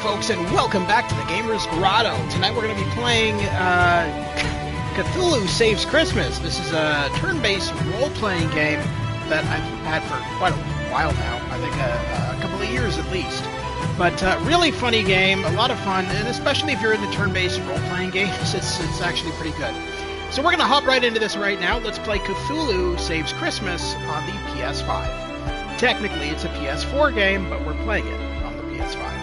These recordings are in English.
folks, and welcome back to the Gamer's Grotto. Tonight we're going to be playing Cthulhu Saves Christmas. This is a turn-based role-playing game that I've had for quite a while now. I think a couple of years at least. But really funny game, a lot of fun, and especially if you're into turn-based role-playing games, it's actually pretty good. So we're going to hop right into this right now. Let's play Cthulhu Saves Christmas on the PS5. Technically, it's a PS4 game, but we're playing it on the PS5.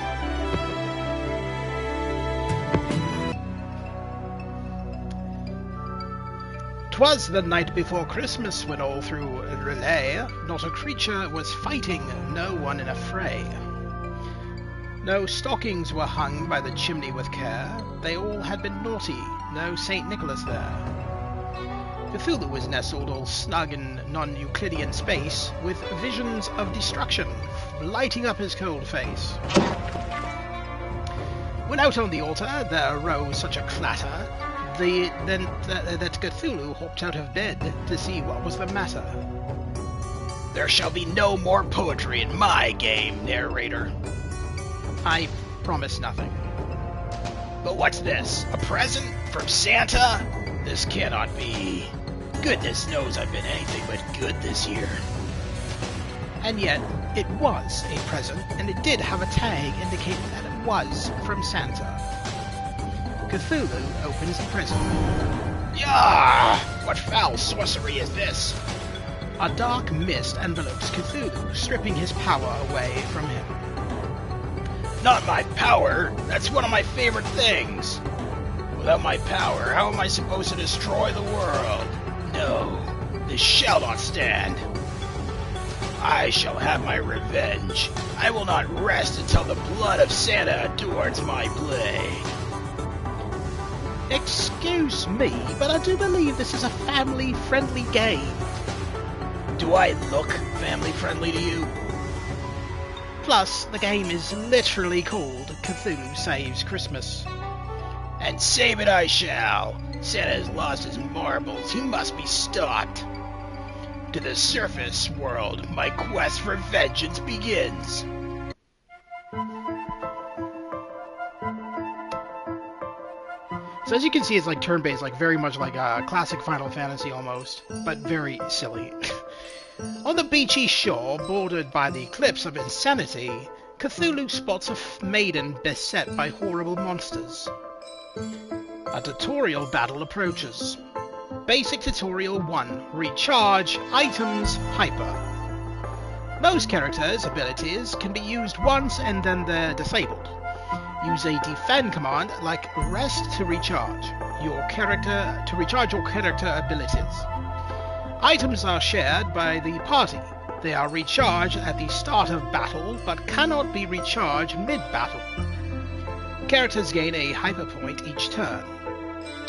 'Twas the night before Christmas when all through Relay not a creature was fighting, no one in a fray. No stockings were hung by the chimney with care, they all had been naughty, no St. Nicholas there. Cthulhu was nestled all snug in non-Euclidean space, with visions of destruction lighting up his cold face. When out on the altar there arose such a clatter, that Cthulhu hopped out of bed to see what was the matter. There shall be no more poetry in my game, narrator. I promise nothing. But what's this? A present from Santa? This cannot be. Goodness knows I've been anything but good this year. And yet, it was a present, and it did have a tag indicating that it was from Santa. Cthulhu opens the present. Yah! What foul sorcery is this? A dark mist envelopes Cthulhu, stripping his power away from him. Not my power! That's one of my favorite things! Without my power, how am I supposed to destroy the world? No, this shall not stand. I shall have my revenge. I will not rest until the blood of Santa adorns my blade. Excuse me, but I do believe this is a family-friendly game. Do I look family-friendly to you? Plus, the game is literally called Cthulhu Saves Christmas. And save it I shall. Santa has lost his marbles. He must be stopped. To the surface world, my quest for vengeance begins. So as you can see, it's like turn-based, like very much like a classic Final Fantasy almost, but very silly. On the beachy shore, bordered by the cliffs of insanity, Cthulhu spots a maiden beset by horrible monsters. A tutorial battle approaches. Basic Tutorial 1. Recharge items hyper. Most characters' abilities can be used once and then they're disabled. Use a defend command like rest to recharge your character abilities. Items are shared by the party. They are recharged at the start of battle but cannot be recharged mid-battle. Characters gain a hyper point each turn.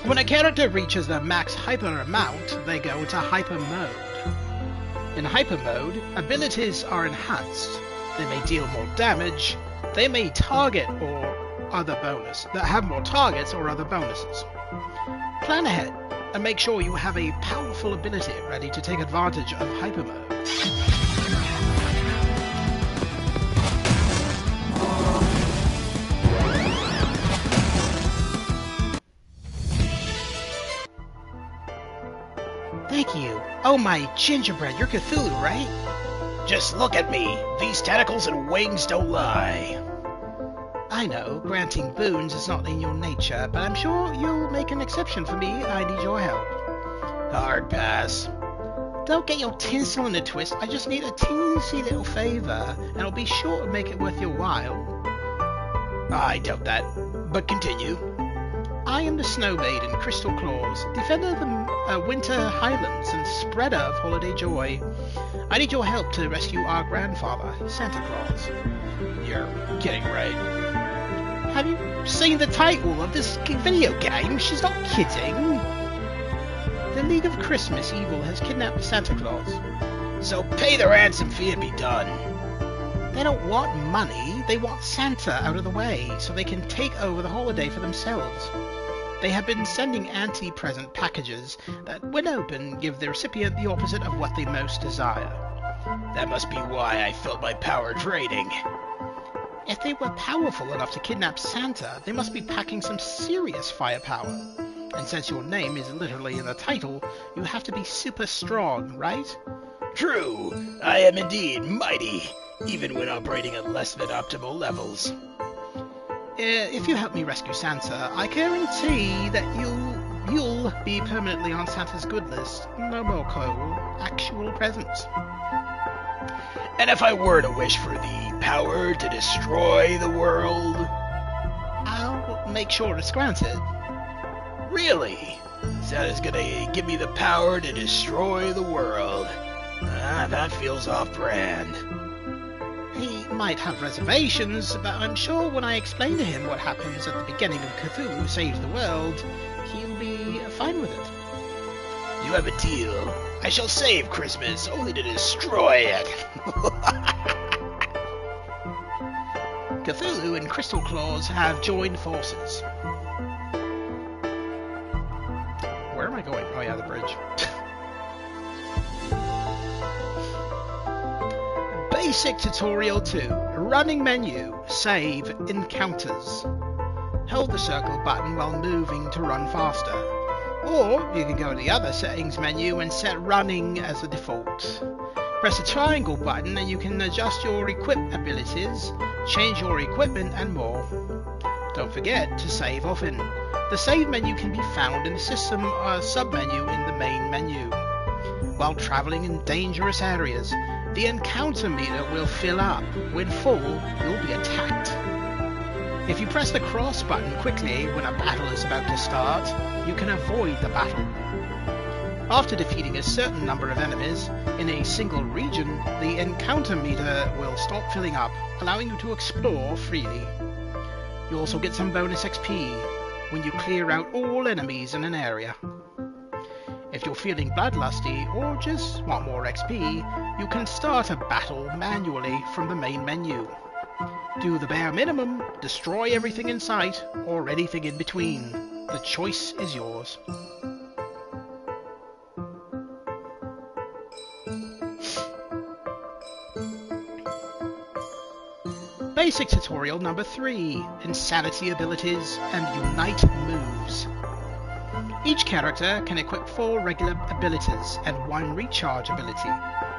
When a character reaches the max hyper amount, they go into hyper mode. In hyper mode, abilities are enhanced. They may deal more damage. They may target or other bonus that have more targets or other bonuses. Plan ahead and make sure you have a powerful ability ready to take advantage of hyper mode. Thank you. Oh my gingerbread, you're Cthulhu, right? Just look at me. These tentacles and wings don't lie. I know, granting boons is not in your nature, but I'm sure you'll make an exception for me. I need your help. Hard pass. Don't get your tinsel in a twist. I just need a teensy little favor, and I'll be sure to make it worth your while. I doubt that, but continue. I am the Snow Maiden, Crystal Claus, defender of the Winter Highlands and spreader of holiday joy. I need your help to rescue our grandfather, Santa Claus. You're kidding, right? Have you seen the title of this video game? She's not kidding. The League of Christmas Evil has kidnapped Santa Claus. So pay the ransom fee and be done. They don't want money, they want Santa out of the way, so they can take over the holiday for themselves. They have been sending anti-present packages that, when open, give the recipient the opposite of what they most desire. That must be why I felt my power draining. If they were powerful enough to kidnap Santa, they must be packing some serious firepower. And since your name is literally in the title, you have to be super strong, right? True, I am indeed mighty, even when operating at less than optimal levels. If you help me rescue Santa, I guarantee that you'll be permanently on Santa's good list. No more cold, actual presents. And if I were to wish for the power to destroy the world? I'll make sure it's granted. Really? Santa's gonna give me the power to destroy the world. That feels off-brand. He might have reservations, but I'm sure when I explain to him what happens at the beginning of Cthulhu Saves the World, he'll be fine with it. You have a deal. I shall save Christmas, only to destroy it. Cthulhu and Crystal Claus have joined forces. Where am I going? Oh yeah, the bridge. Basic Tutorial 2. Running menu. Save encounters. Hold the circle button while moving to run faster. Or you can go to the other settings menu and set running as the default. Press the triangle button and you can adjust your equip abilities, change your equipment and more. Don't forget to save often. The save menu can be found in the system sub-menu in the main menu. While travelling in dangerous areas, the encounter meter will fill up. When full, you'll be attacked. If you press the cross button quickly when a battle is about to start, you can avoid the battle. After defeating a certain number of enemies in a single region, the encounter meter will stop filling up, allowing you to explore freely. You also get some bonus XP when you clear out all enemies in an area. If you're feeling bloodlusty or just want more XP, you can start a battle manually from the main menu. Do the bare minimum, destroy everything in sight, or anything in between. The choice is yours. Basic Tutorial number 3. Insanity abilities and unite moves. Each character can equip 4 regular abilities and 1 recharge ability,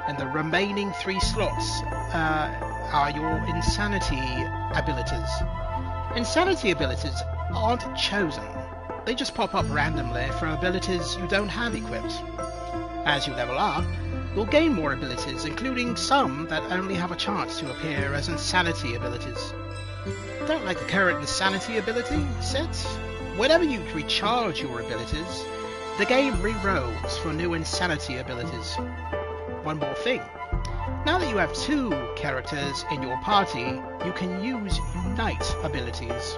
and the remaining 3 slots are your insanity abilities. Insanity abilities aren't chosen. They just pop up randomly for abilities you don't have equipped. As you level up, you'll gain more abilities, including some that only have a chance to appear as insanity abilities. Don't like the current insanity ability set? Whenever you recharge your abilities, the game re-rolls for new insanity abilities. One more thing. Now that you have 2 characters in your party, you can use Unite abilities.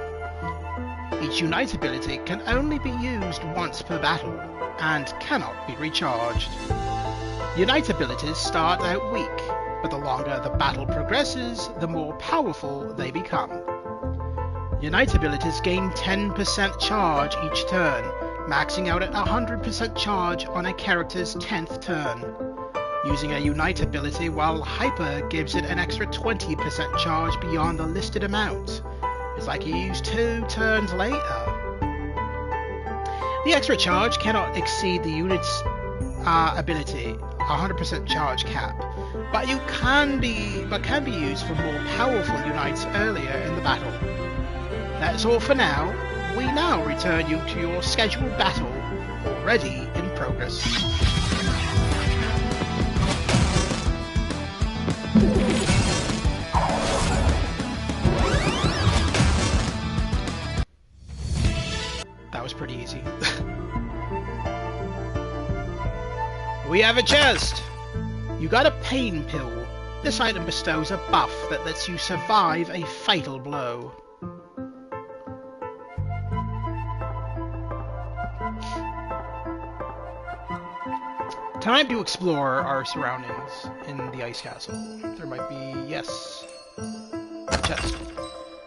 Each Unite ability can only be used once per battle, and cannot be recharged. Unite abilities start out weak, but the longer the battle progresses, the more powerful they become. Unite abilities gain 10% charge each turn, maxing out at 100% charge on a character's 10th turn. Using a Unite ability while hyper gives it an extra 20% charge beyond the listed amount. It's like you use 2 turns later. The extra charge cannot exceed the unit's ability 100% charge cap, but can be used for more powerful unites earlier in the battle. That's all for now. We now return you to your scheduled battle, already in progress. That was pretty easy. We have a chest! You got a pain pill. This item bestows a buff that lets you survive a fatal blow. Time to explore our surroundings in the ice castle. There might be... yes. A chest.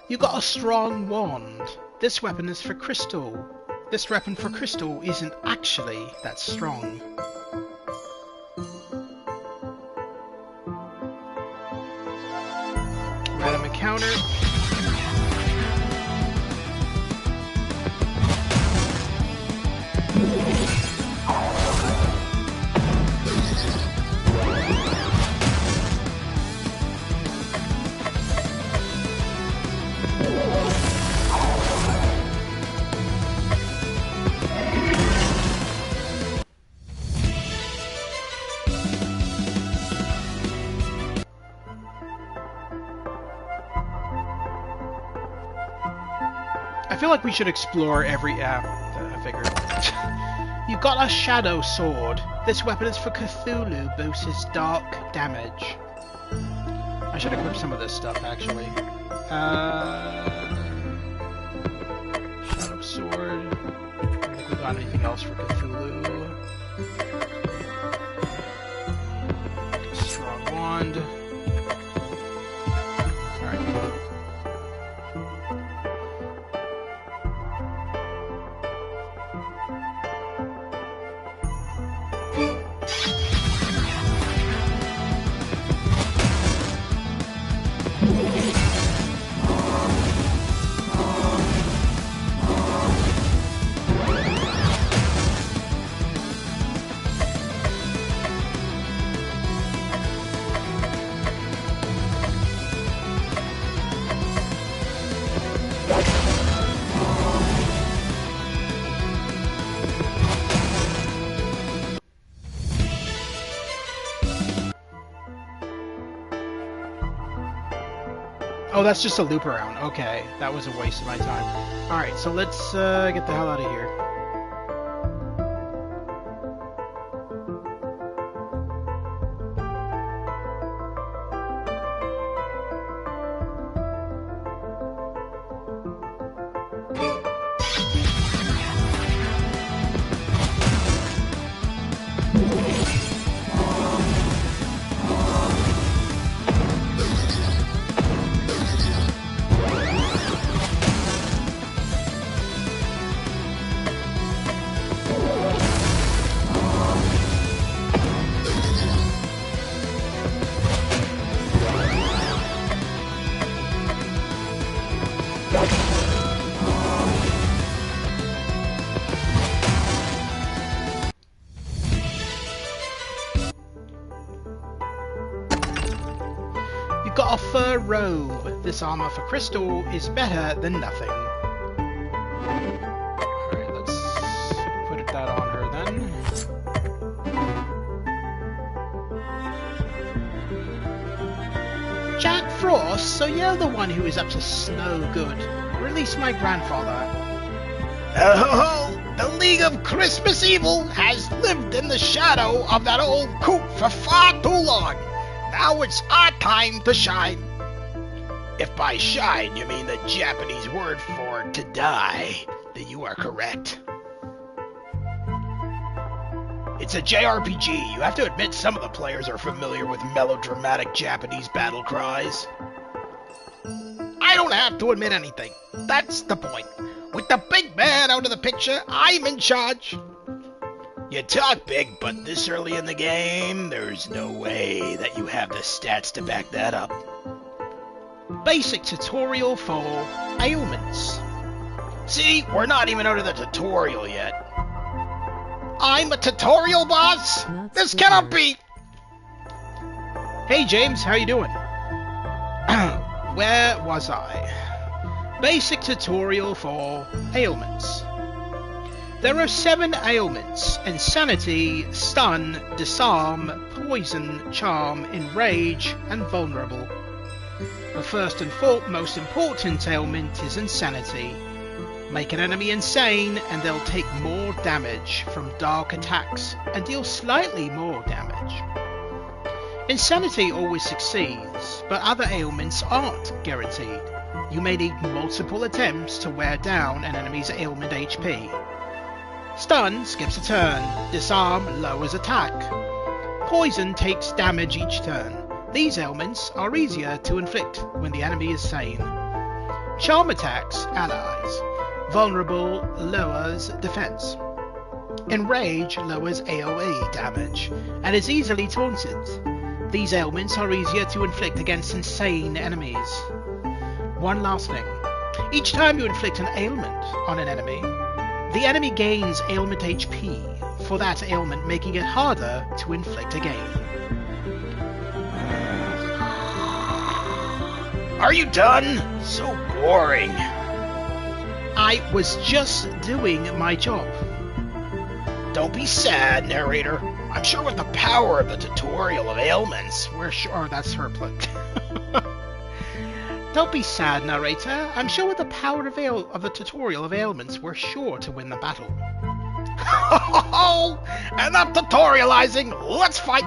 You got a strong wand. This weapon is for crystal. This weapon for crystal isn't actually that strong. Random encounter. like we should explore every... I figured. You've got a shadow sword. This weapon is for Cthulhu, boosts his dark damage. I should equip some of this stuff, actually. Shadow sword. I don't think we got anything else for Cthulhu. Strong wand. Alright. Oh, that's just a loop around. Okay, that was a waste of my time. Alright, so let's get the hell out of here. Got a fur robe. This armor for crystal is better than nothing. Alright, let's put that on her then. Jack Frost, so you're the one who is up to no good. Release my grandfather. Oh, the League of Christmas Evil has lived in the shadow of that old coop for far too long. Now it's our time to shine. If by shine you mean the Japanese word for to die, then you are correct. It's a JRPG. You have to admit some of the players are familiar with melodramatic Japanese battle cries. I don't have to admit anything. That's the point. With the big man out of the picture, I'm in charge. You talk big, but this early in the game, there's no way that you have the stats to back that up. Basic tutorial for ailments. See, we're not even out of the tutorial yet. I'm a tutorial boss? This cannot be! Hey James, how you doing? Where was I? Basic tutorial for ailments. There are 7 ailments: insanity, stun, disarm, poison, charm, enrage, and vulnerable. The first and most important ailment is insanity. Make an enemy insane and they'll take more damage from dark attacks and deal slightly more damage. Insanity always succeeds, but other ailments aren't guaranteed. You may need multiple attempts to wear down an enemy's ailment HP. Stun skips a turn. Disarm lowers attack. Poison takes damage each turn. These ailments are easier to inflict when the enemy is sane. Charm attacks allies. Vulnerable lowers defense. Enrage lowers AoE damage and is easily taunted. These ailments are easier to inflict against insane enemies. One last thing. Each time you inflict an ailment on an enemy, the enemy gains ailment HP for that ailment, making it harder to inflict again. Are you done? So boring. I was just doing my job. Don't be sad, narrator. I'm sure with the power of the tutorial of ailments, We're sure that's her plot. Don't be sad, narrator. I'm sure with the power of the tutorial of ailments, we're sure to win the battle. Oh, enough tutorializing. Let's fight.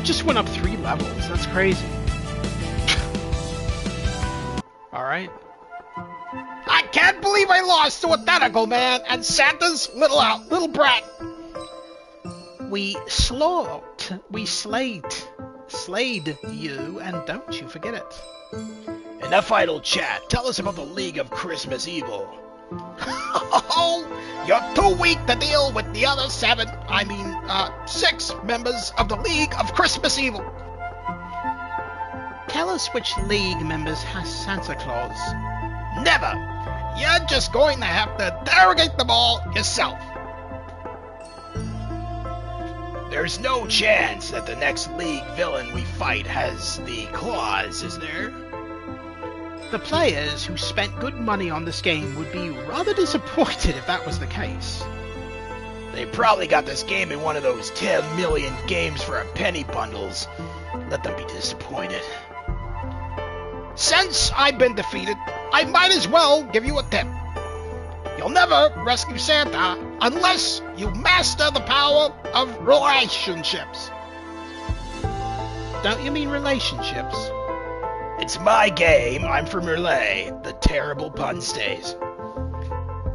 Just went up 3 levels. That's crazy. Alright. I can't believe I lost to a tentacle man and Santa's little brat. We slayed you, and don't you forget it. Enough idle chat. Tell us about the League of Christmas Evil. Oh, you're too weak to deal with the other 6 members of the League of Christmas Evil. Tell us which League members has Santa Claus. Never. You're just going to have to interrogate them all yourself. There's no chance that the next League villain we fight has the claws, is there? The players who spent good money on this game would be rather disappointed if that was the case. They probably got this game in one of those 10 million games for a penny bundles. Let them be disappointed. Since I've been defeated, I might as well give you a tip. You'll never rescue Santa unless you master the power of relationships. Don't you mean relationships? It's my game. I'm from Relay. The terrible pun stays.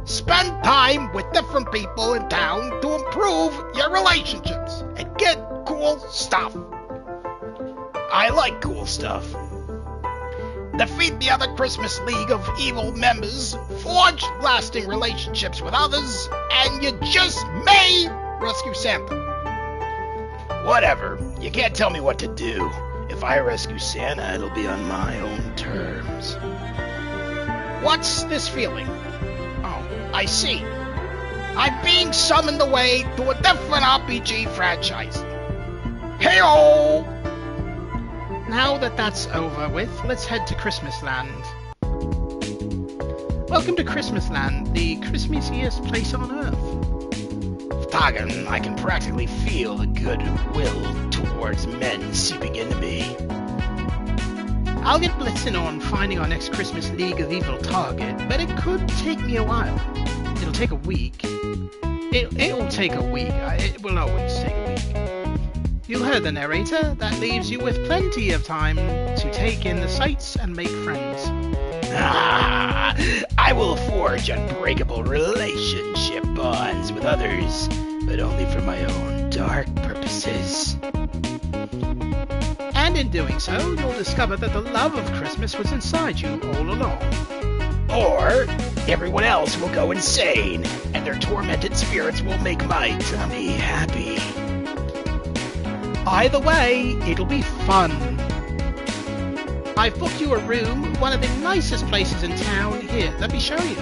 Spend time with different people in town to improve your relationships and get cool stuff. I like cool stuff. Defeat the other Christmas League of Evil members, forge lasting relationships with others, and you just may rescue Santa. Whatever. You can't tell me what to do. If I rescue Santa, it'll be on my own terms. What's this feeling? Oh, I see. I'm being summoned away to a different RPG franchise. Hey-oh! Now that that's over with, let's head to Christmasland. Welcome to Christmasland, the Christmasiest place on Earth. FH'TAGN, I can practically feel the goodwill towards men seeping into me. I'll get blitzing on finding our next Christmas League of Evil target, but it could take me a while. It'll take a week. It'll take a week. It will always take a week. You heard the narrator. That leaves you with plenty of time to take in the sights and make friends. Ah, I will forge unbreakable relationship bonds with others, but only for my own dark purposes. And in doing so, you'll discover that the love of Christmas was inside you all along. Or everyone else will go insane, and their tormented spirits will make my tummy happy. Either way, it'll be fun. I've booked you a room, one of the nicest places in town. Here, let me show you.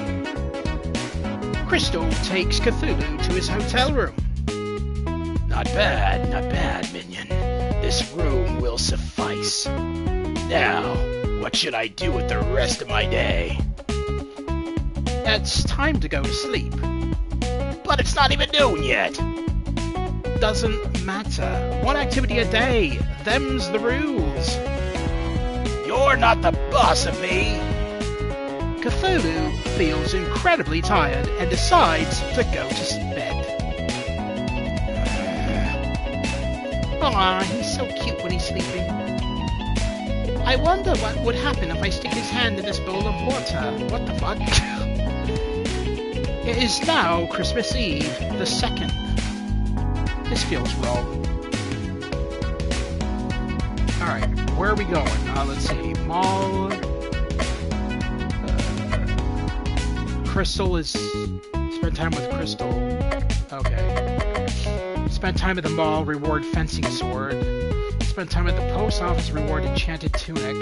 Crystal takes Cthulhu to his hotel room. Not bad, minion. This room will suffice. Now, what should I do with the rest of my day? It's time to go to sleep. But it's not even noon yet. Doesn't matter. One activity a day. Them's the rules. You're not the boss of me. Cthulhu feels incredibly tired and decides to go to bed. Aw, he's so cute when he's sleeping. I wonder what would happen if I stick his hand in this bowl of water. What the fuck? It is now Christmas Eve, the 2nd. This feels wrong. Alright, where are we going? Let's see. Mall. Crystal is... Spend time with Crystal. Okay. Spend time at the mall, reward fencing sword. Spend time at the post office, reward enchanted tunic.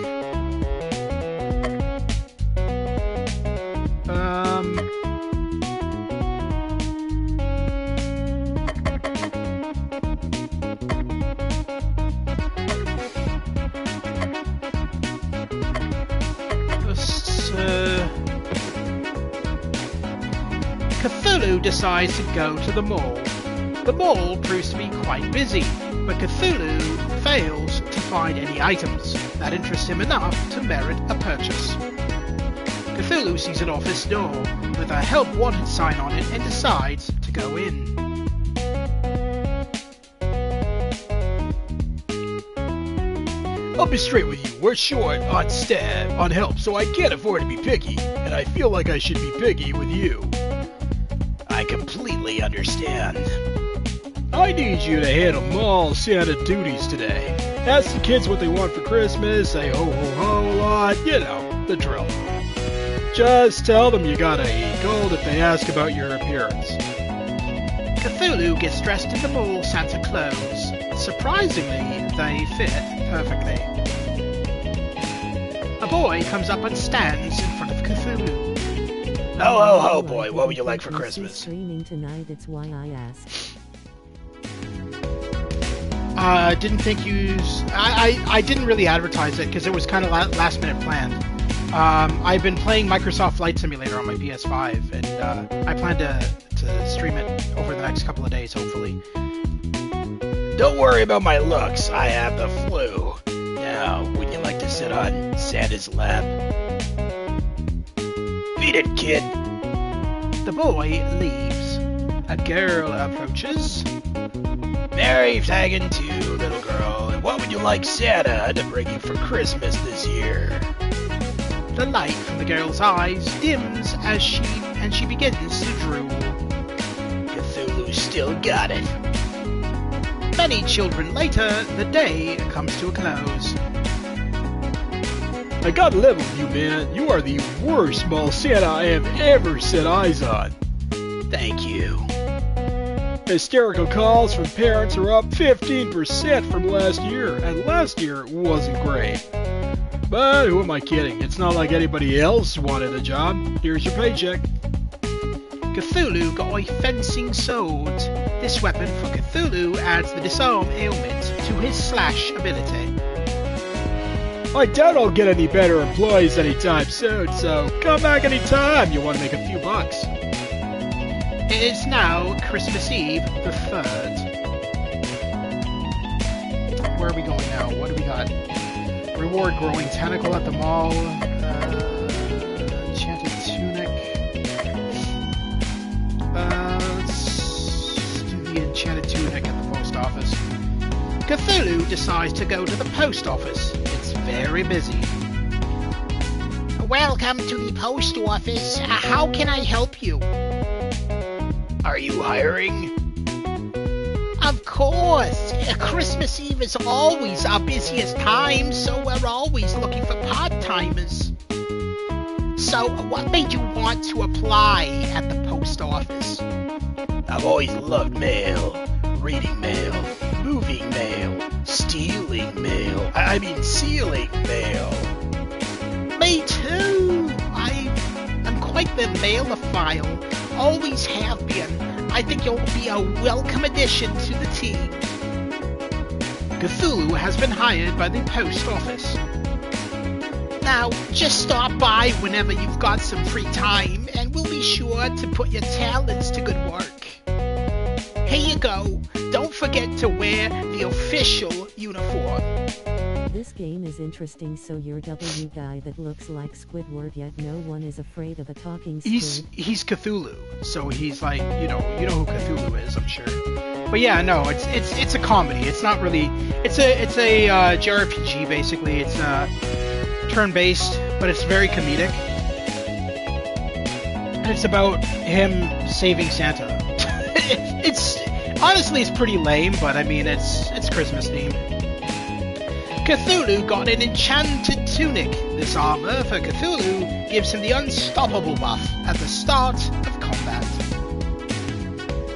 Cthulhu decides to go to the mall. The mall proves to be quite busy, but Cthulhu fails to find any items that interest him enough to merit a purchase. Cthulhu sees an office door with a help wanted sign on it and decides to go in. I'll be straight with you. We're short on staff, on help, so I can't afford to be picky, and I feel like I should be picky with you. I completely understand. I need you to handle mall Santa duties today. Ask the kids what they want for Christmas, say ho ho ho a lot, you know, the drill. Just tell them you gotta eat gold if they ask about your appearance. Cthulhu gets dressed in the mall Santa clothes. Surprisingly, they fit perfectly. A boy comes up and stands in front of Cthulhu. Ho ho ho, boy, what would you like for Christmas? Streaming tonight, that's why I asked. Didn't think I didn't really advertise it because it was kind of last minute planned. I've been playing Microsoft Flight Simulator on my PS5, and I plan to stream it over the next couple of days, hopefully. Don't worry about my looks, I have the flu. Now, would you like to sit on Santa's lap? Beat it, kid. The boy leaves. A girl approaches. Merry FH'TAGN to you, little girl, and what would you like Santa to bring you for Christmas this year? The light from the girl's eyes dims as she begins to drool. Cthulhu still got it. Many children later, the day comes to a close. I gotta level with you, man. You are the worst small Santa I have ever set eyes on. Thank you. Hysterical calls from parents are up 15% from last year, and last year wasn't great. But who am I kidding? It's not like anybody else wanted a job. Here's your paycheck. Cthulhu got a fencing sword. This weapon for Cthulhu adds the disarm ailment to his slash ability. I doubt I'll get any better employees anytime soon, so come back anytime you want to make a few bucks. It is now Christmas Eve, the 3rd. Where are we going now? What do we got? Reward growing tentacle at the mall. Enchanted tunic. Let's do the enchanted tunic at the post office. Cthulhu decides to go to the post office. It's very busy. Welcome to the post office. How can I help you? Are you hiring? Of course. Christmas Eve is always our busiest time, so we're always looking for part-timers. So, what made you want to apply at the post office? I've always loved mail. Reading mail. Moving mail. Stealing mail. Sealing mail. Me too. I'm quite the mailophile. Always have been. I think you'll be a welcome addition to the team. Cthulhu has been hired by the post office. Now, just stop by whenever you've got some free time. and we'll be sure to put your talents to good work. Here you go. Don't forget to wear the official uniform. This game is interesting. So you're W guy that looks like Squidward, yet no one is afraid of a talking squid. He's Cthulhu, so he's like, you know who Cthulhu is, I'm sure. But yeah, no, it's a comedy. It's not really. It's a JRPG basically. It's turn-based, but it's very comedic. And it's about him saving Santa. it's honestly it's pretty lame, but I mean it's Christmas themed. Cthulhu got an enchanted tunic. This armor for Cthulhu gives him the unstoppable buff at the start of combat.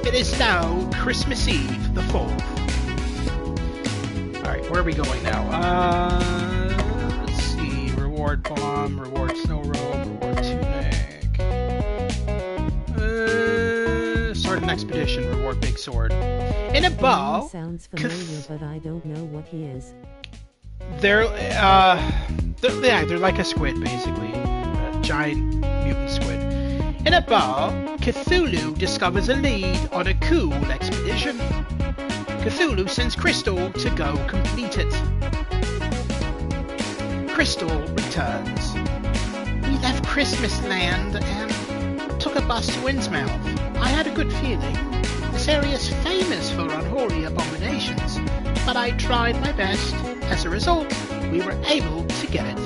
It is now Christmas Eve the 4th. Alright, where are we going now? Let's see. Reward bomb, reward snow robe, reward tunic. Start an expedition, reward big sword. In a bar. Sounds familiar, but I don't know what he is. They're like a squid, basically. A giant mutant squid. In a bar, Cthulhu discovers a lead on a cool expedition. Cthulhu sends Crystal to go complete it. Crystal returns. We left Christmas Land and took a bus to Innsmouth. I had a good feeling. This area is famous for unholy abominations, but I tried my best. As a result, we were able to get it.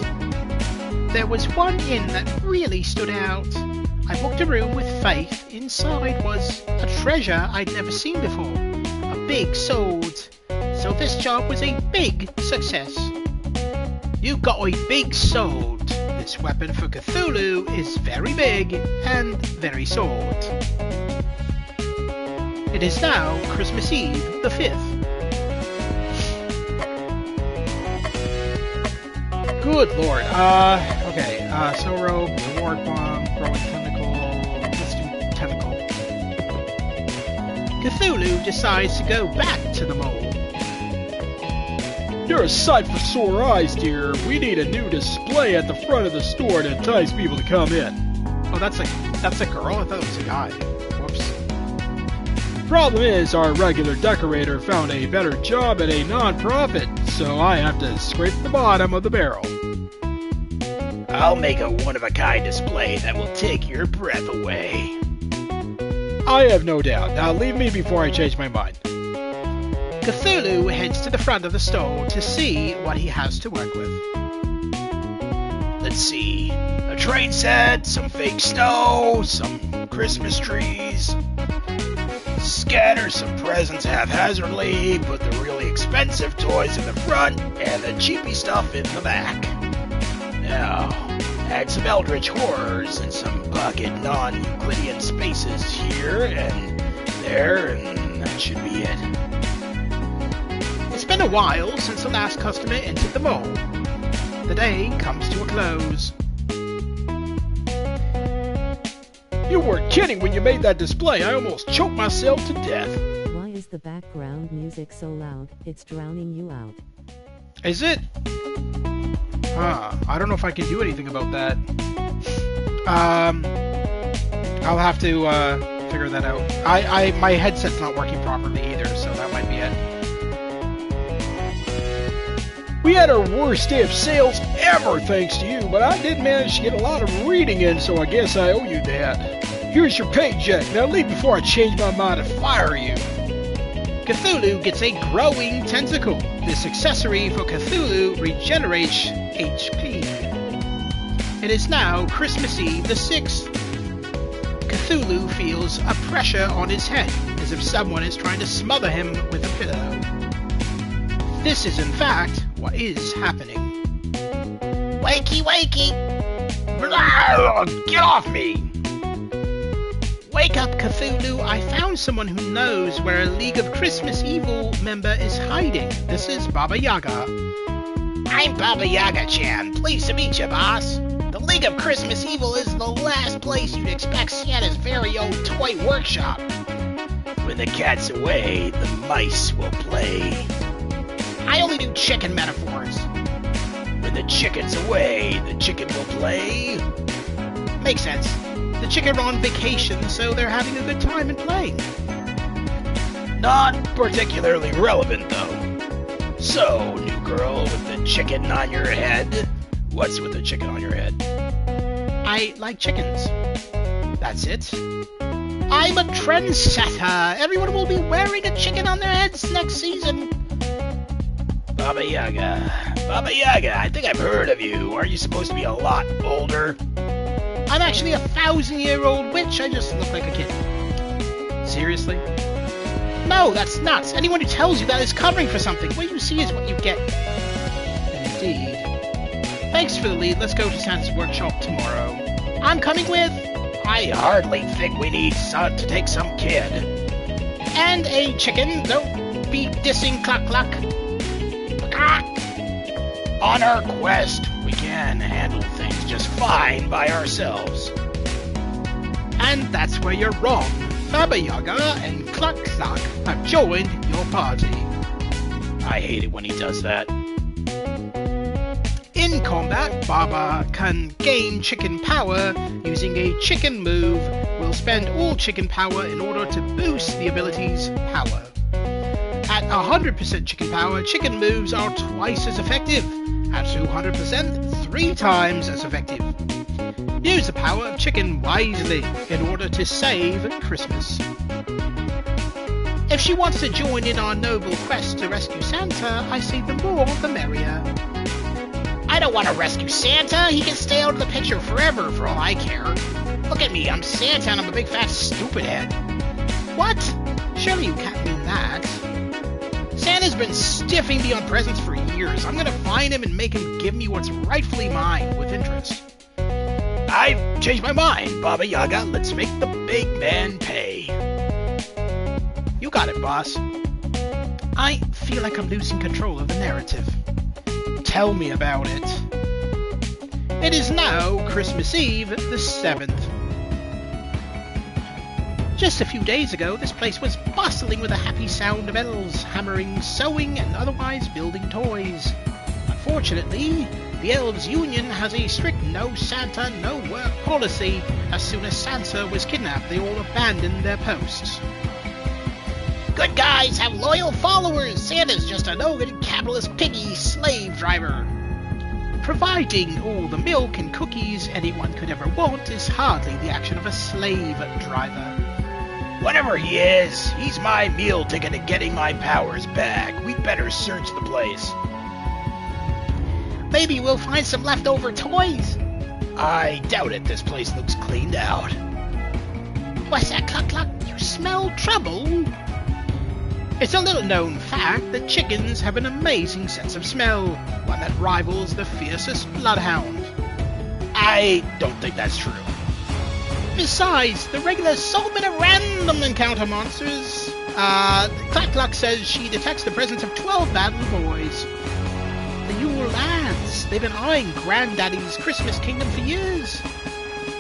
There was one inn that really stood out. I booked a room with Faith. Inside was a treasure I'd never seen before. A big sword. So this job was a big success. You got a big sword. This weapon for Cthulhu is very big and very sword. It is now Christmas Eve the 5th. Good lord. Okay. Snow robe, reward bomb, growing tentacle. Let's do tentacle. Cthulhu decides to go back to the mole. You're a sight for sore eyes, dear. We need a new display at the front of the store to entice people to come in. Oh, that's a girl? I thought it was a guy. Whoops. Problem is, our regular decorator found a better job at a non-profit, so I have to scrape the bottom of the barrel. I'll make a one-of-a-kind display that will take your breath away. I have no doubt. Now leave me before I change my mind. Cthulhu heads to the front of the store to see what he has to work with. Let's see. A train set, some fake snow, some Christmas trees. Scatter some presents haphazardly, put the really expensive toys in the front, and the cheapy stuff in the back. Now, add some eldritch horrors and some bucket non-Euclidean spaces here and there, and that should be it. It's been a while since the last customer entered the mall. The day comes to a close. You weren't kidding when you made that display. I almost choked myself to death. Why is the background music so loud? It's drowning you out. Is it? I don't know if I can do anything about that. I'll have to figure that out. My headset's not working properly either, so that might be it. We had our worst day of sales ever thanks to you, but I did manage to get a lot of reading in, so I guess I owe you that. Here's your paycheck. Now leave before I change my mind and fire you. Cthulhu gets a growing tentacle. This accessory for Cthulhu regenerates HP. It is now Christmas Eve the 6th. Cthulhu feels a pressure on his head, as if someone is trying to smother him with a pillow. This is in fact what is happening. Wakey, wakey! Get off me! Wake up, Cthulhu. I found someone who knows where a League of Christmas Evil member is hiding. This is Baba Yaga. I'm Baba Yaga-chan. Pleased to meet you, boss. The League of Christmas Evil is the last place you'd expect Santa's very own toy workshop. When the cat's away, the mice will play. I only do chicken metaphors. When the chicken's away, the chicken will play. Makes sense. The chicken are on vacation, so they're having a good time and playing. Not particularly relevant, though. So, new girl with the chicken on your head. What's with the chicken on your head? I like chickens. That's it. I'm a trendsetter. Everyone will be wearing a chicken on their heads next season. Baba Yaga. Baba Yaga, I think I've heard of you. Aren't you supposed to be a lot older? I'm actually a 1,000-year-old witch. I just look like a kid. Seriously? No, that's nuts. Anyone who tells you that is covering for something. What you see is what you get. Indeed. Thanks for the lead. Let's go to Santa's workshop tomorrow. I'm coming with... I hardly think we need to take some kid. And a chicken. Don't be dissing Cluck Cluck. On our quest, we can handle things just fine by ourselves. And that's where you're wrong. Baba Yaga and Cluck Cluck have joined your party. I hate it when he does that. In combat, Baba can gain chicken power using a chicken move. Will spend all chicken power in order to boost the ability's power. At 100% chicken power, chicken moves are twice as effective. At 200%, 3 times as effective. Use the power of chicken wisely in order to save Christmas. If she wants to join in our noble quest to rescue Santa, I say the more the merrier. I don't want to rescue Santa. He can stay out of the picture forever for all I care. Look at me, I'm Santa and I'm a big fat stupid head. What? Surely you can't mean that. Santa's been stiffing me on presents for years. I'm gonna find him and make him give me what's rightfully mine with interest. I've changed my mind, Baba Yaga. Let's make the big man pay. You got it, boss. I feel like I'm losing control of the narrative. Tell me about it. It is now Christmas Eve, the 7th. Just a few days ago, this place was bustling with the happy sound of elves hammering, sewing, and otherwise building toys. Unfortunately, the Elves Union has a strict no Santa, no work policy. As soon as Santa was kidnapped, they all abandoned their posts. Good guys have loyal followers. Santa's just a no-good capitalist piggy slave driver. Providing all the milk and cookies anyone could ever want is hardly the action of a slave driver. Whatever he is, he's my meal ticket to getting my powers back. We'd better search the place. Maybe we'll find some leftover toys. I doubt it. This place looks cleaned out. What's that, Cluck Cluck? You smell trouble? It's a little-known fact that chickens have an amazing sense of smell, one that rivals the fiercest bloodhound. I don't think that's true. Besides, the regular assortment of random encounter monsters, Cluck Cluck says she detects the presence of 12 battle boys. The Yule lads, they've been eyeing Granddaddy's Christmas kingdom for years.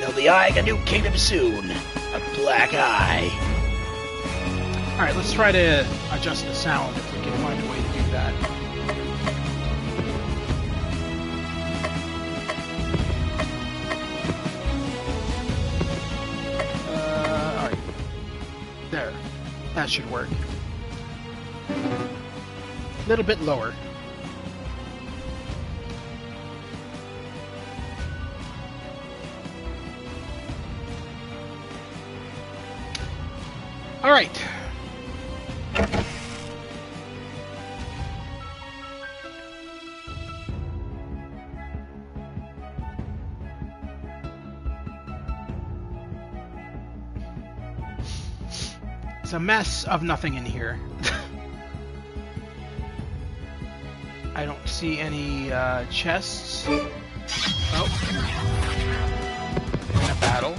They'll be eyeing a new kingdom soon. A black eye. Alright, let's try to adjust the sound if we can find a way to do that. Alright. There. That should work. A little bit lower. Alright. It's a mess of nothing in here. I don't see any chests. Oh. In a battle.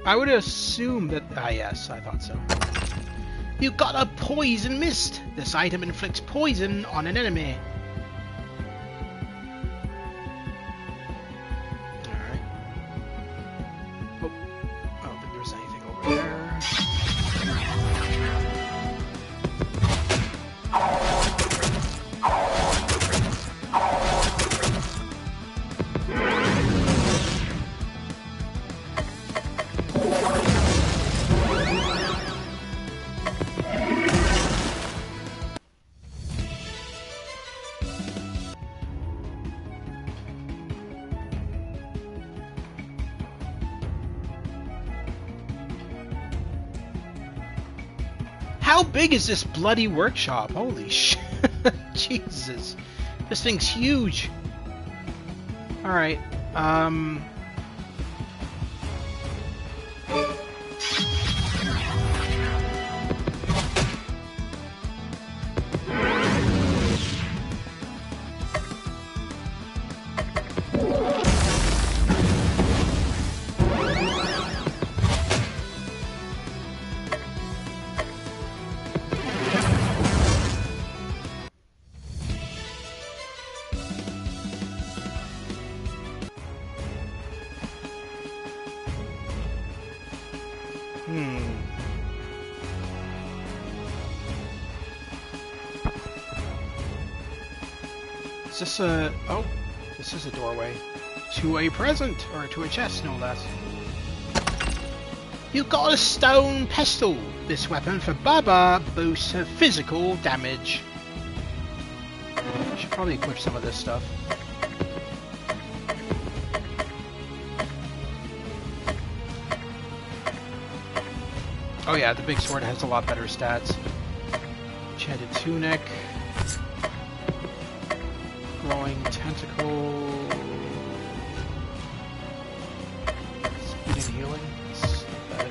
I would assume that... Ah, yes, I thought so. You got a poison mist. This item inflicts poison on an enemy. Alright. Oh, I don't think there's anything over there. How big is this bloody workshop? Holy shit. Jesus. This thing's huge. Alright, Is this a... Oh, this is a doorway. To a present, or to a chest, no less. You got a stone pestle. This weapon for Baba boosts her physical damage. I should probably equip some of this stuff. Oh yeah, the big sword has a lot better stats. Enchanted tunic. Glowing tentacle. Speed and healing. It's not bad.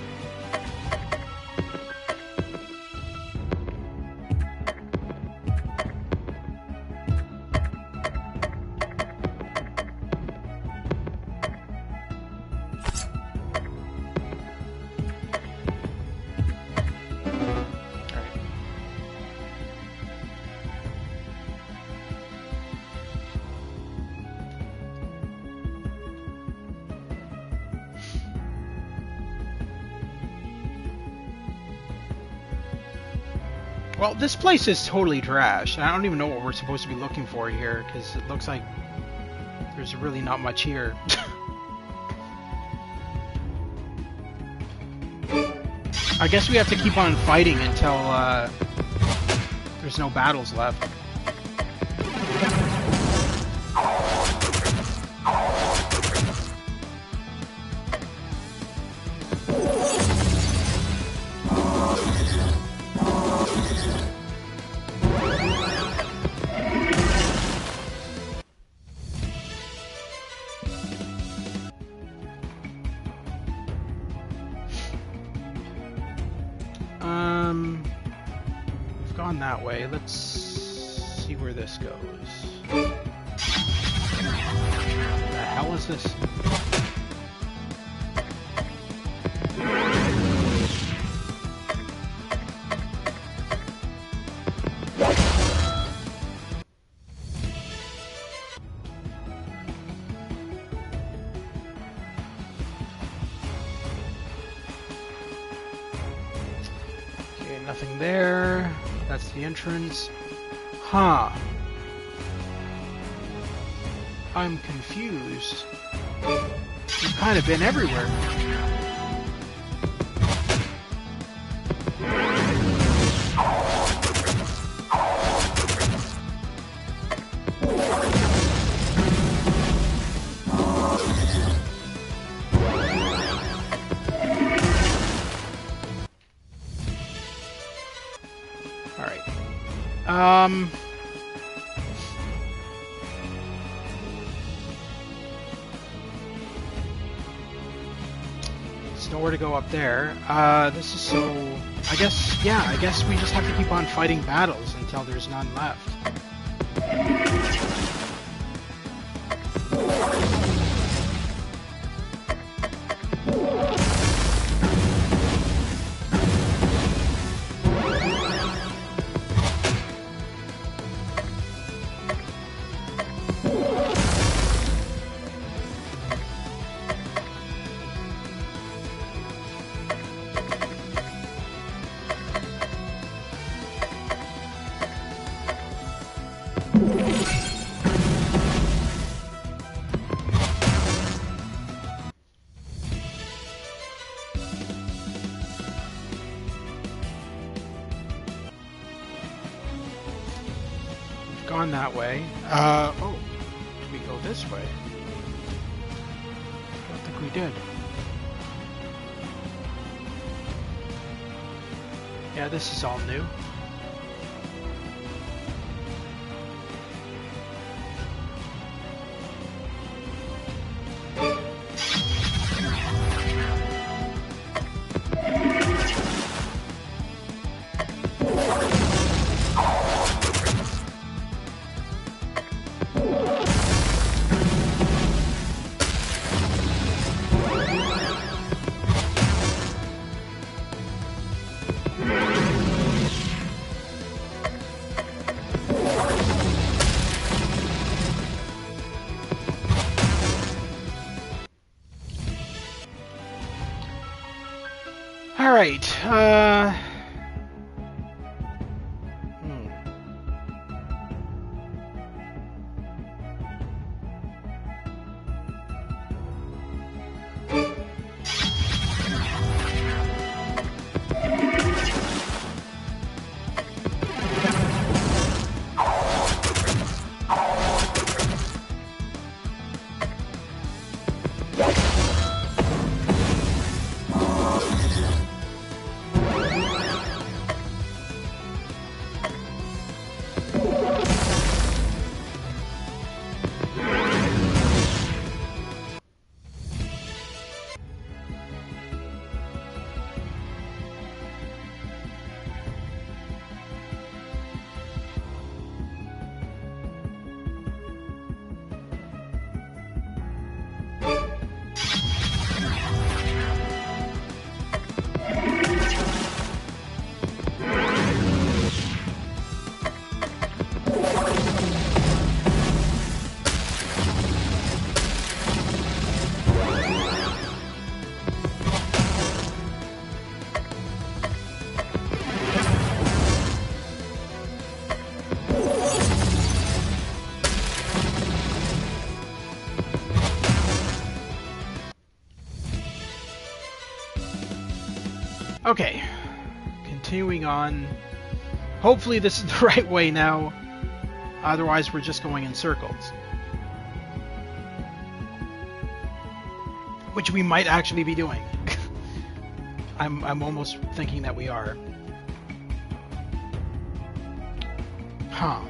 Well, this place is totally trash. I don't even know what we're supposed to be looking for here, because it looks like there's really not much here. I guess we have to keep on fighting until there's no battles left. We've gone that way. Let's see where this goes. The hell is this? Nothing there. That's the entrance. Huh. I'm confused. We've kind of been everywhere. There's nowhere to go up there. This is so... I guess we just have to keep on fighting battles until there's none left. gone that way. Oh, did we go this way? I don't think we did. Yeah, this is all new. Alright, okay, continuing on. Hopefully this is the right way now, otherwise we're just going in circles. Which we might actually be doing. I'm almost thinking that we are. Huh.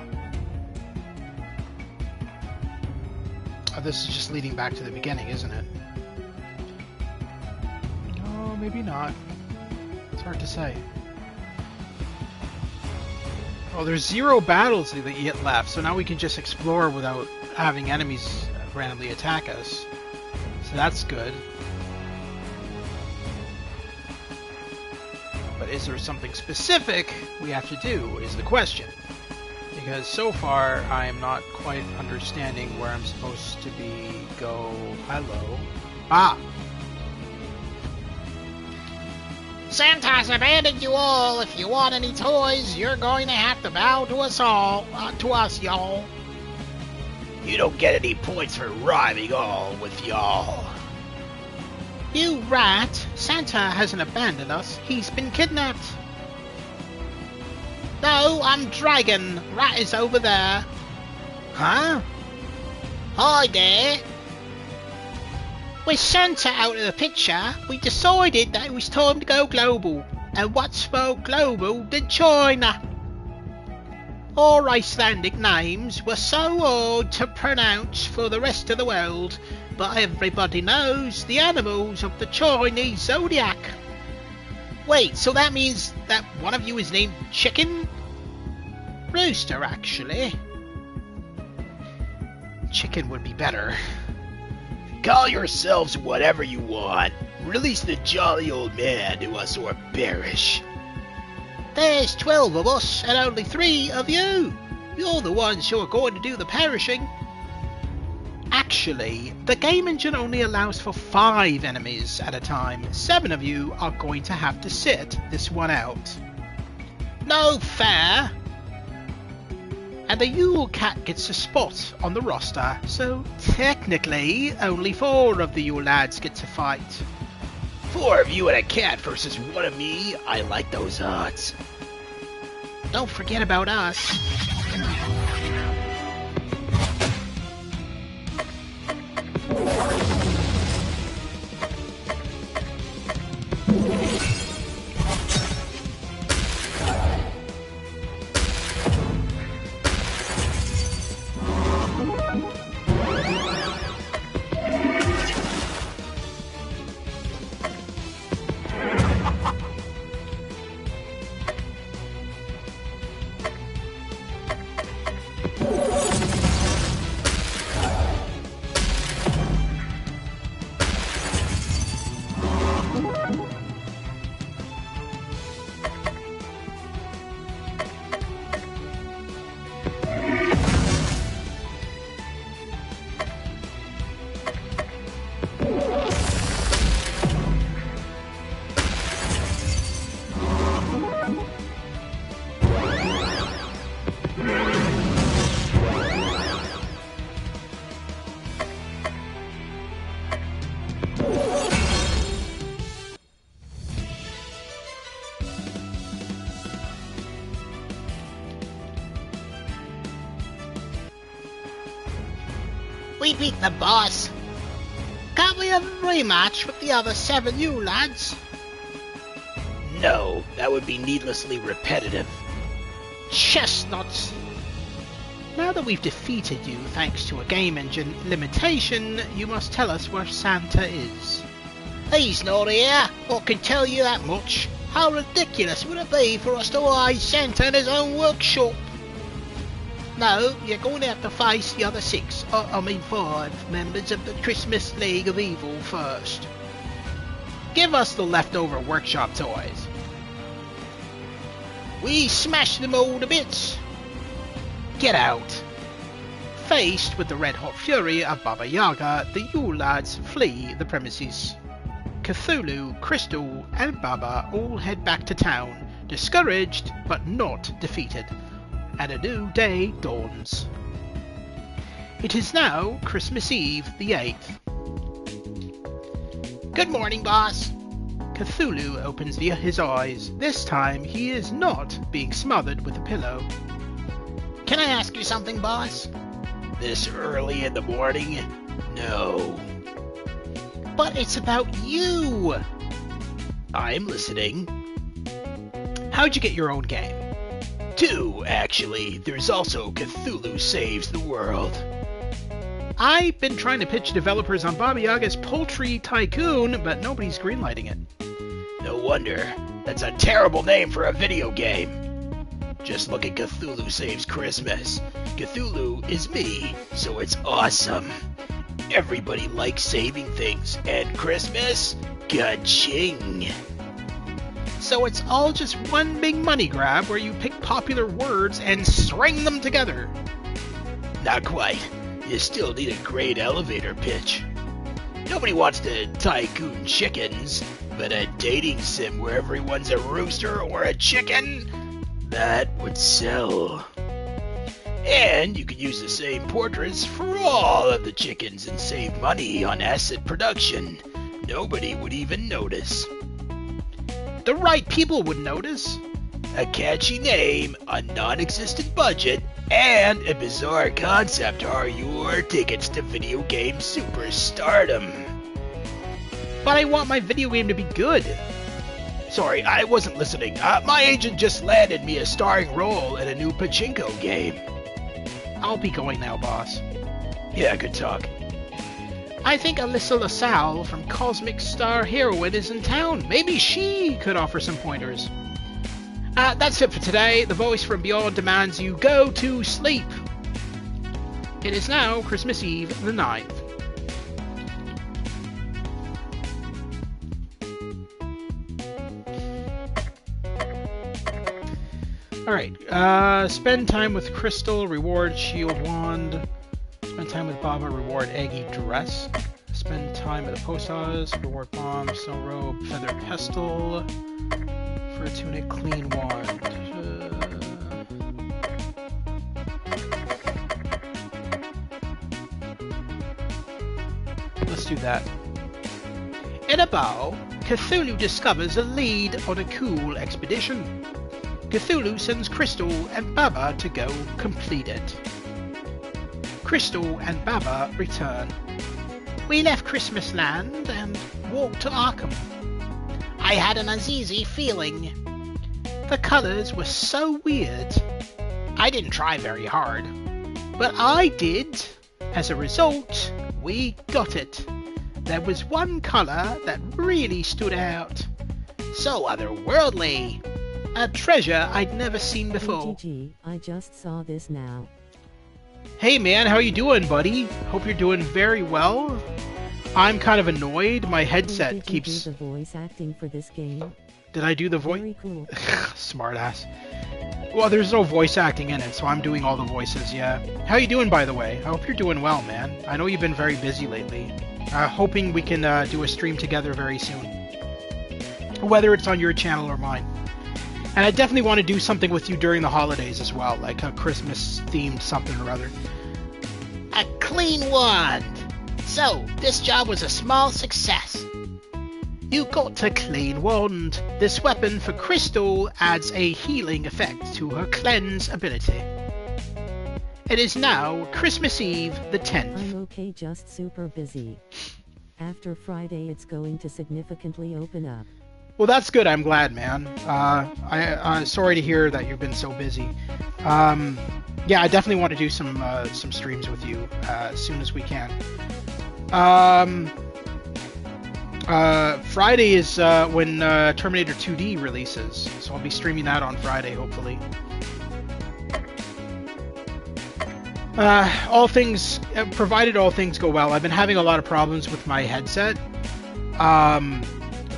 Oh, this is just leading back to the beginning, isn't it? Oh, maybe not. It's hard to say. Well, there's 0 battles that yet left, so now we can just explore without having enemies randomly attack us. So that's good. But is there something specific we have to do, is the question. Because so far, I am not quite understanding where I'm supposed to be. Go... Hello. Ah! Santa's abandoned you all. If you want any toys, you're going to have to bow to us all. To us, y'all. You don't get any points for rhyming all with y'all. You rat. Santa hasn't abandoned us. He's been kidnapped. No, I'm Dragon. Rat is over there. Huh? Hi there. With Santa out of the picture, we decided that it was time to go global. And what's more global than China? Our Icelandic names were so hard to pronounce for the rest of the world, but everybody knows the animals of the Chinese zodiac. Wait, so that means that one of you is named Chicken? Rooster, actually. Chicken would be better. Call yourselves whatever you want. Release the jolly old man to us or perish. There's 12 of us and only 3 of you. You're the ones who are going to do the perishing. Actually, the game engine only allows for 5 enemies at a time. 7 of you are going to have to sit this one out. No fair. And the Yule Cat gets a spot on the roster, so technically only 4 of the Yule lads get to fight. 4 of you and a cat versus 1 of me. I like those odds. Don't forget about us. We beat the boss. Can't we have a rematch with the other 7 you lads? No, that would be needlessly repetitive. Chestnuts. Now that we've defeated you thanks to a game engine limitation, you must tell us where Santa is. He's not here, I can tell you that much. How ridiculous would it be for us to hide Santa in his own workshop? No, you're going to have to face the other 5 members of the Christmas League of Evil first. Give us the leftover workshop toys. We smashed them all to bits. Get out. Faced with the red-hot fury of Baba Yaga, the Yule lads flee the premises. Cthulhu, Crystal, and Baba all head back to town, discouraged but not defeated, and a new day dawns. It is now Christmas Eve the 8th. Good morning, boss. Cthulhu opens his eyes. This time he is not being smothered with a pillow. Can I ask you something, boss? This early in the morning? No. But it's about you! I'm listening. How'd you get your own game? 2, actually. There's also Cthulhu Saves the World. I've been trying to pitch developers on Baba Yaga's Poultry Tycoon, but nobody's greenlighting it. No wonder. That's a terrible name for a video game. Just look at Cthulhu Saves Christmas. Cthulhu is me, so it's awesome. Everybody likes saving things, and Christmas, ka-ching. So it's all just one big money grab where you pick popular words and string them together. Not quite. You still need a great elevator pitch. Nobody wants to tycoon chickens, but a dating sim where everyone's a rooster or a chicken, that would sell. And you could use the same portraits for all of the chickens and save money on asset production. Nobody would even notice. The right people would notice. A catchy name, a non-existent budget, and a bizarre concept are your tickets to video game superstardom. But I want my video game to be good. Sorry, I wasn't listening. My agent just landed me a starring role in a new pachinko game. I'll be going now, boss. Yeah, good talk. I think Alyssa LaSalle from Cosmic Star Heroine is in town. Maybe she could offer some pointers. That's it for today. The voice from Beyond demands you go to sleep. It is now Christmas Eve the 9th. Alright, spend time with Crystal, reward Shield Wand. Spend time with Baba, reward Eggy Dress. Spend time at the post office, reward Bomb, Snow Robe, Feather Pestle. For a tunic, Clean Wand. Let's do that. In a bow, Cthulhu discovers a lead on a cool expedition. Cthulhu sends Crystal and Baba to go complete it. Crystal and Baba return. We left Christmas Land and walked to Arkham. I had an uneasy feeling. The colors were so weird. I didn't try very hard, but I did. As a result, we got it. There was one color that really stood out. So otherworldly. A treasure I'd never seen before. I just saw this now. Hey man, how you doing, buddy? Hope you're doing very well. I'm kind of annoyed. My headset keeps... Did you do the voice acting for this game? Did I do the voice? Very cool. Smartass. Well, there's no voice acting in it, so I'm doing all the voices, yeah. How you doing, by the way? I hope you're doing well, man. I know you've been very busy lately. Hoping we can do a stream together very soon. Whether it's on your channel or mine. And I definitely want to do something with you during the holidays as well, like a Christmas-themed something or other. A clean wand! So, this job was a small success. You got a clean wand. This weapon for Crystal adds a healing effect to her cleanse ability. It is now Christmas Eve, the 10th. I'm okay, just super busy. After Friday it's going to significantly open up. Well, that's good. I'm glad, man. Sorry to hear that you've been so busy. Yeah, I definitely want to do some streams with you as soon as we can. Friday is when Terminator 2D releases, so I'll be streaming that on Friday, hopefully. Provided all things go well. I've been having a lot of problems with my headset.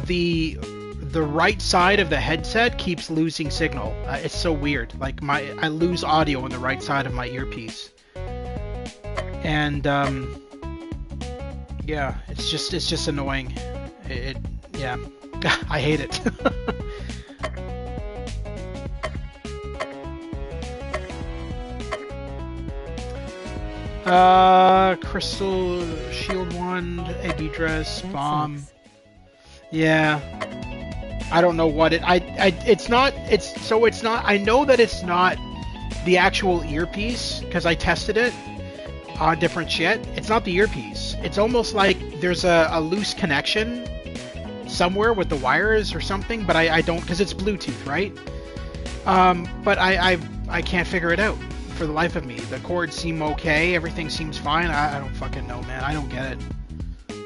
The right side of the headset keeps losing signal. It's so weird. Like I lose audio on the right side of my earpiece. And yeah, it's just annoying. Yeah, I hate it. Crystal shield wand, eggy dress, bomb. Yeah. I don't know what it's not. I know that it's not the actual earpiece because I tested it on different shit. It's not the earpiece. It's almost like there's a loose connection somewhere with the wires or something, but I don't, because it's Bluetooth, right? But I can't figure it out for the life of me. The cords seem okay. Everything seems fine. I don't fucking know, man. I don't get it.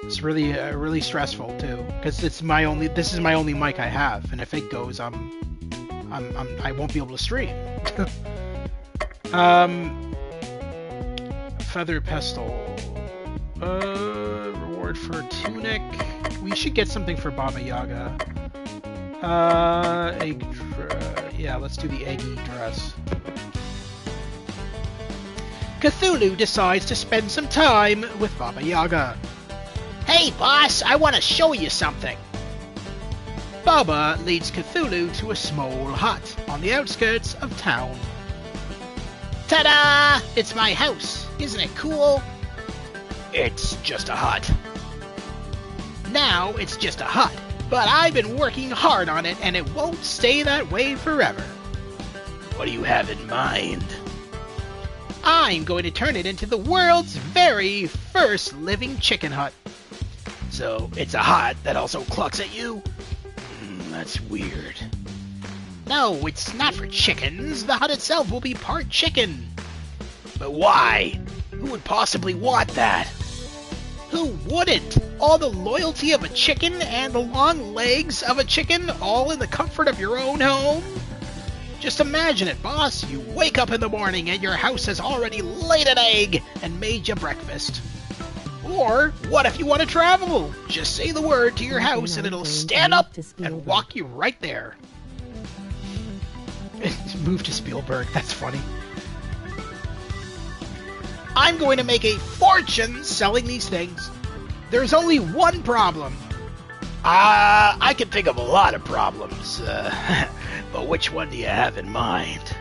It's really stressful too, because this is my only mic I have, and if it goes, I won't be able to stream. Feather pestle. Reward for tunic. We should get something for Baba Yaga. Yeah, let's do the eggy dress. Cthulhu decides to spend some time with Baba Yaga. Hey, boss, I want to show you something. Baba leads Cthulhu to a small hut on the outskirts of town. Ta-da! It's my house. Isn't it cool? It's just a hut. Now it's just a hut, but I've been working hard on it, and it won't stay that way forever. What do you have in mind? I'm going to turn it into the world's very first living chicken hut. So it's a hut that also clucks at you? That's weird. No, it's not for chickens. The hut itself will be part chicken. But why? Who would possibly want that? Who wouldn't? All the loyalty of a chicken and the long legs of a chicken, all in the comfort of your own home? Just imagine it, boss. You wake up in the morning and your house has already laid an egg and made you breakfast. Or, what if you want to travel? Just say the word to your house and it'll stand up and walk you right there. Move to Spielberg, that's funny. I'm going to make a fortune selling these things. There's only one problem. I can think of a lot of problems, but which one do you have in mind?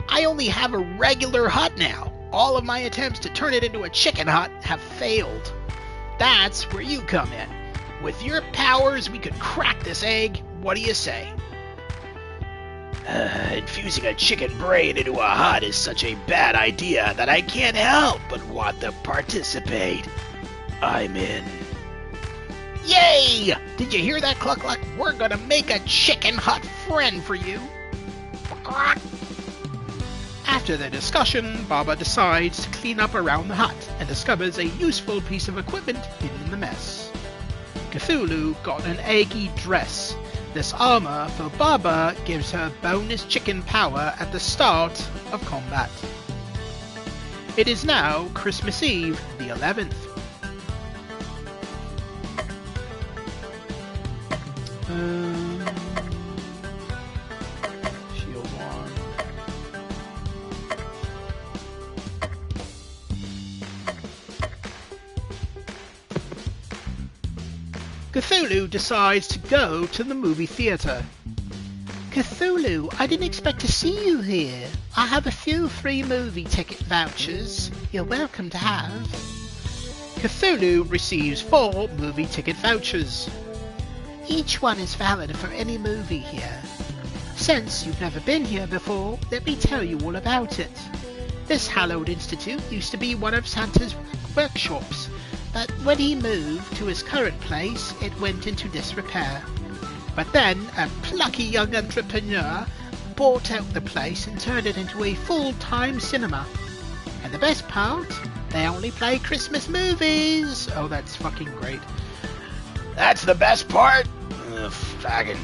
I only have a regular hut now. All of my attempts to turn it into a chicken hut have failed. That's where you come in. With your powers, we could crack this egg. What do you say? Infusing a chicken brain into a hut is such a bad idea that I can't help but want to participate. I'm in. Yay! Did you hear that, Cluck-Cluck? We're gonna make a chicken hut friend for you. After the discussion, Baba decides to clean up around the hut and discovers a useful piece of equipment hidden in the mess. Cthulhu got an eggy dress. This armor for Baba gives her bonus chicken power at the start of combat. It is now Christmas Eve, the 11th. Shield wand. Cthulhu decides to go to the movie theater. Cthulhu, I didn't expect to see you here. I have a few free movie ticket vouchers you're welcome to have. Cthulhu receives 4 movie ticket vouchers. Each one is valid for any movie here. Since you've never been here before, let me tell you all about it. This hallowed institute used to be one of Santa's workshops, but when he moved to his current place, it went into disrepair. But then a plucky young entrepreneur bought out the place and turned it into a full-time cinema. And the best part, they only play Christmas movies. Oh, that's fucking great. That's the best part? Faggot.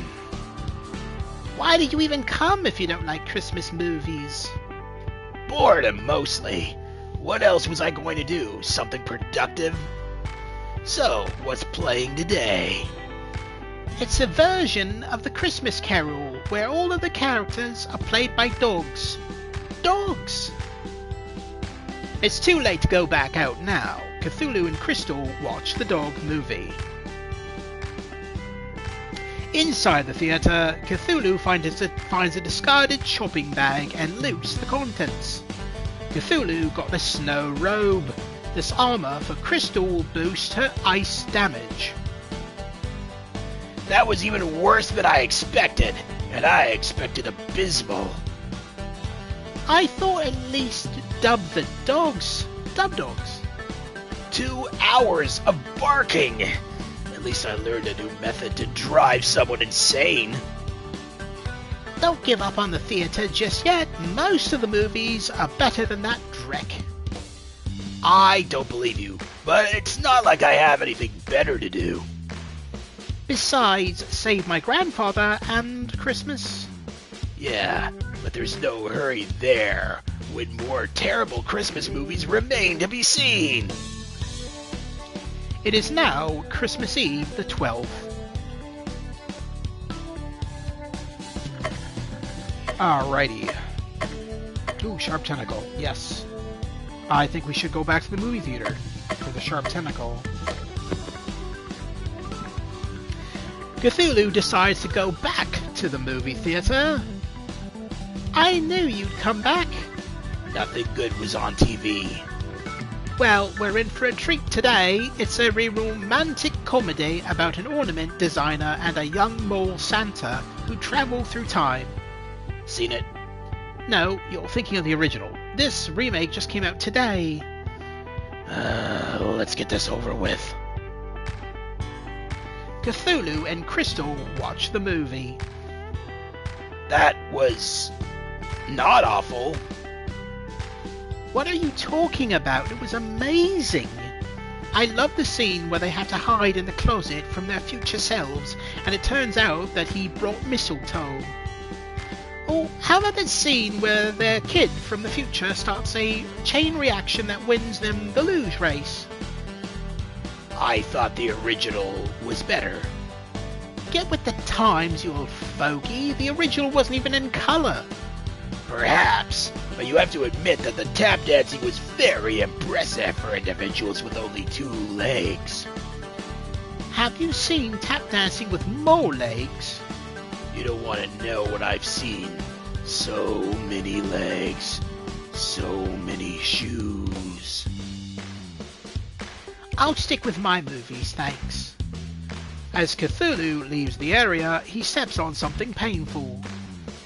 Why did you even come if you don't like Christmas movies? Boredom, mostly. What else was I going to do? Something productive? So, what's playing today? It's a version of the Christmas Carol, where all of the characters are played by dogs. Dogs! It's too late to go back out now. Cthulhu and Crystal watch the dog movie. Inside the theatre, Cthulhu finds a discarded shopping bag and loots the contents. Cthulhu got a snow robe. This armor for Crystal will boost her ice damage. That was even worse than I expected, and I expected abysmal. I thought at least dub the dogs. Dub dogs. 2 hours of barking! At least I learned a new method to drive someone insane. Don't give up on the theatre just yet. Most of the movies are better than that dreck. I don't believe you, but it's not like I have anything better to do. Besides, Save My Grandfather and Christmas. Yeah, but there's no hurry there, when more terrible Christmas movies remain to be seen. It is now Christmas Eve the 12th. Alrighty. Ooh, Sharp Tentacle. Yes. I think we should go back to the movie theater for the Sharp Tentacle. Cthulhu decides to go back to the movie theater. I knew you'd come back. Nothing good was on TV. Well, we're in for a treat today. It's a romantic comedy about an ornament designer and a young mole Santa who travel through time. Seen it? No, you're thinking of the original. This remake just came out today. Let's get this over with. Cthulhu and Crystal watch the movie. That was not awful. What are you talking about? It was amazing. I love the scene where they have to hide in the closet from their future selves, and it turns out that he brought mistletoe. Oh, how about that scene where their kid from the future starts a chain reaction that wins them the luge race? I thought the original was better. Get with the times, you old fogey. The original wasn't even in colour. Perhaps, but you have to admit that the tap dancing was very impressive for individuals with only 2 legs. Have you seen tap dancing with more legs? You don't want to know what I've seen. So many legs, so many shoes. I'll stick with my movies, thanks. As Cthulhu leaves the area, he steps on something painful.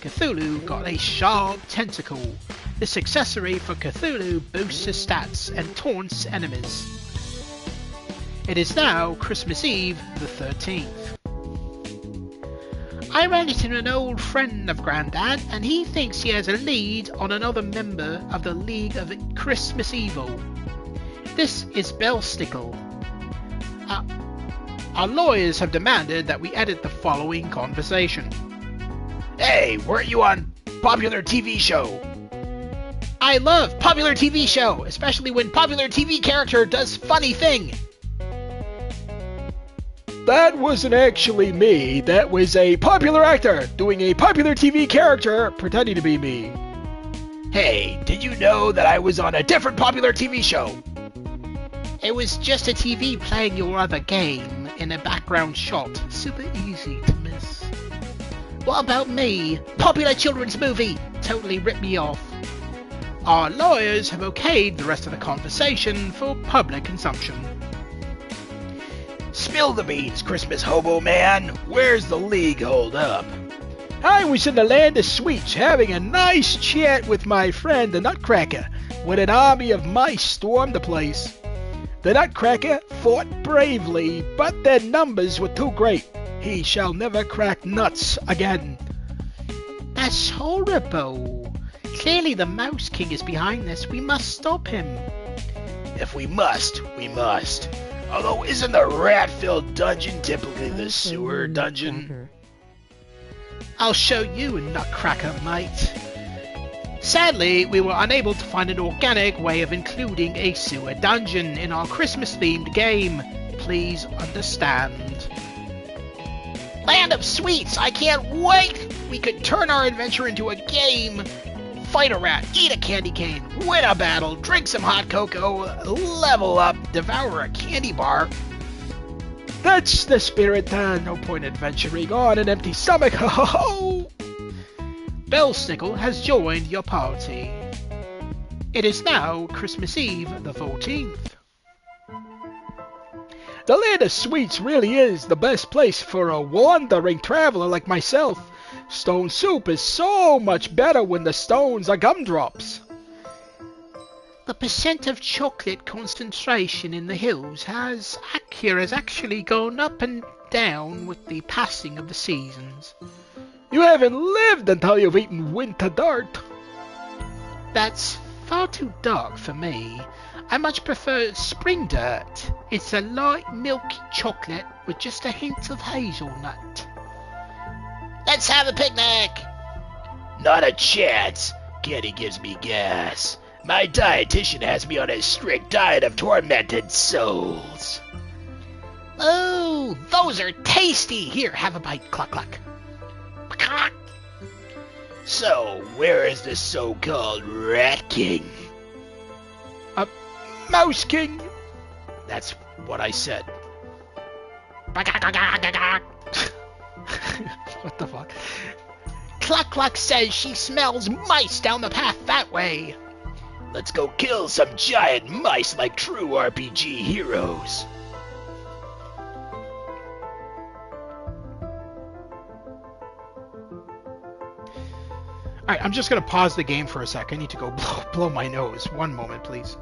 Cthulhu got a sharp tentacle. This accessory for Cthulhu boosts his stats and taunts enemies. It is now Christmas Eve the 13th. I ran into an old friend of Grandad, and he thinks he has a lead on another member of the League of Christmas Evil. This is Bellstickle. Our lawyers have demanded that we edit the following conversation. Hey, weren't you on popular TV show? I love popular TV show, especially when popular TV character does funny thing. That wasn't actually me. That was a popular actor doing a popular TV character pretending to be me. Hey, did you know that I was on a different popular TV show? It was just a TV playing your other game in a background shot. Super easy to miss. What about me? Popular children's movie. Totally ripped me off. Our lawyers have okayed the rest of the conversation for public consumption. Spill the beans, Christmas hobo man. Where's the league hold up? I was in the land of sweets having a nice chat with my friend the Nutcracker. when an army of mice stormed the place. The Nutcracker fought bravely, but their numbers were too great. He shall never crack nuts again. That's horrible. Clearly the Mouse King is behind this. We must stop him. If we must, we must. Although, isn't the rat-filled dungeon typically the sewer dungeon? I'll show you, Nutcracker, mate. Sadly, we were unable to find an organic way of including a sewer dungeon in our Christmas-themed game. Please understand. Land of Sweets, I can't wait! We could turn our adventure into a game. Fight a rat, eat a candy cane, win a battle, drink some hot cocoa, level up, devour a candy bar. That's the spirit, no point adventuring on an empty stomach, ho ho ho! Bellstickle has joined your party. It is now Christmas Eve the 14th. The Land of Sweets really is the best place for a wandering traveler like myself. Stone soup is so much better when the stones are gumdrops. The percent of chocolate concentration in the hills has actually gone up and down with the passing of the seasons. You haven't lived until you've eaten winter dirt. That's far too dark for me. I much prefer spring dirt. It's a light milky chocolate with just a hint of hazelnut. Let's have a picnic! Not a chance. Candy gives me gas. My dietitian has me on a strict diet of tormented souls. Oh, those are tasty! Here, have a bite. Cluck, cluck. Cluck. So, where is the so-called Rat King? Mouse King! That's what I said. What the fuck? Cluck Cluck says she smells mice down the path that way. Let's go kill some giant mice like true RPG heroes. Alright, I'm just gonna pause the game for a sec. I need to go blow my nose. One moment, please.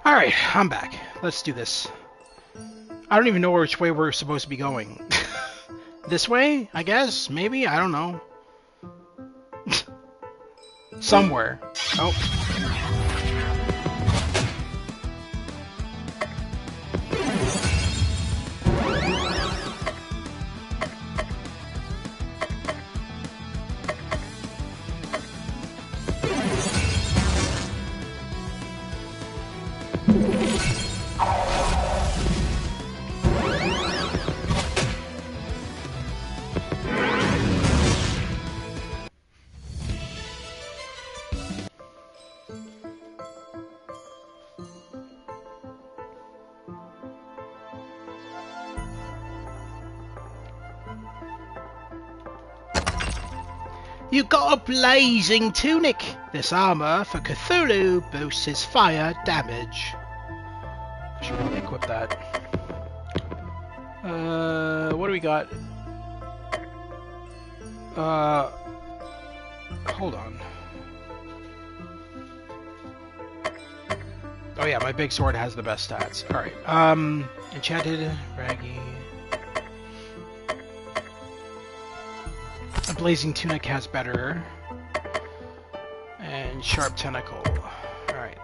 Alright, I'm back. Let's do this. I don't even know which way we're supposed to be going. This way, I guess? Maybe? I don't know. Somewhere. Oh. You got a blazing tunic. This armor for Cthulhu boosts his fire damage. I should probably equip that. What do we got? Hold on. Oh yeah, my big sword has the best stats. Alright, enchanted, raggy. A blazing tunic has better. And sharp tentacle. Alright.